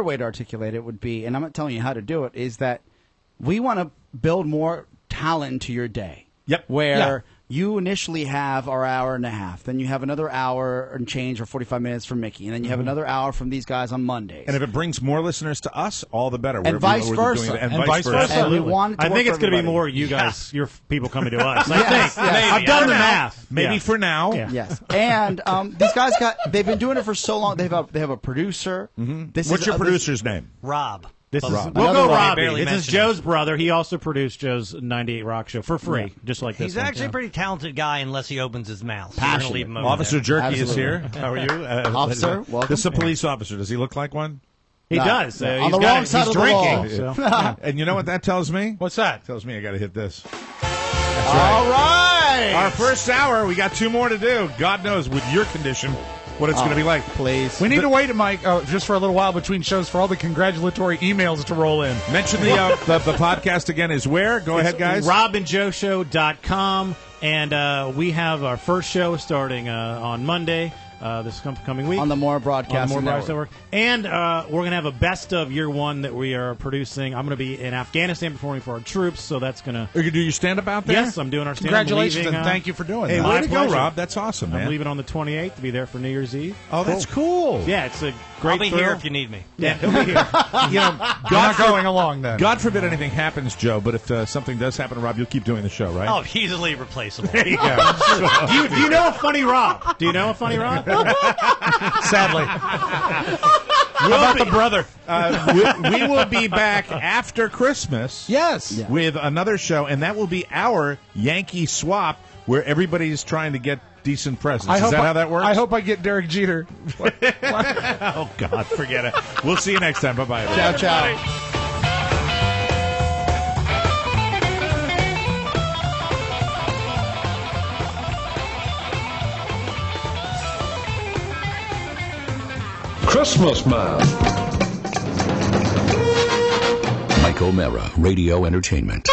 way to articulate it would be, and I'm not telling you how to do it, is that we want to build more talent into your day. Yep. Where you initially have our hour and a half, then you have another hour and change or 45 minutes from Mickey, and then you have another hour from these guys on Mondays. And if it brings more listeners to us, all the better. And vice versa. And vice versa. And we want I think it's going to be more you guys, your people coming to us. I think. I've done the math. Maybe for now. Yes. And these guys they've been doing it for so long. They have a producer. What's your producer's name? Rob. We'll Rob. go Rob. Robbie. This is Joe's brother. He also produced Joe's 98 Rock Show for free, just like this He's one. actually a pretty talented guy unless he opens his mouth. Passionate. Leave him over Officer there. Jerky is here. How are you? Officer, welcome. This is a police officer. Does he look like one? He does. On the wrong side of the wall. So. And you know what that tells me? What's that? It tells me I got to hit this. All right. Our first hour. We got 2 more to do. God knows with your condition what it's going to be like. Please. We need to wait, Mike, just for a little while between shows for all the congratulatory emails to roll in. Mention the podcast again is where? Go ahead, guys. RobinJoeShow.com. And we have our first show starting on Monday. This coming week on the Moore Broadcasting Network. And we're going to have a best of year one that we are producing. I'm going to be in Afghanistan performing for our troops, so that's going to... Are you going to do your stand-up out there? Yes, I'm doing our stand-up. Congratulations, and thank you for doing that. Hey, way to go, pleasure. Rob. That's awesome, man. I'm leaving on the 28th to be there for New Year's Eve. Oh, that's cool. Yeah, it's a great I'll be thrill. here if you need me. Yeah, he'll be here. Not going along then. God forbid anything happens, Joe, but if something does happen to Rob, you'll keep doing the show, right? Oh, easily replaceable. There you go. do you know a funny Rob? Do you know a funny Rob? Sadly. How about the brother? We will be back after Christmas. Yes. With another show, and that will be our Yankee swap, where everybody's trying to get decent presents. Is that how that works? I hope I get Derek Jeter. Oh, God, forget it. We'll see you next time. Bye-bye. Ciao, ciao. Christmas, man. Mike O'Meara, Radio Entertainment.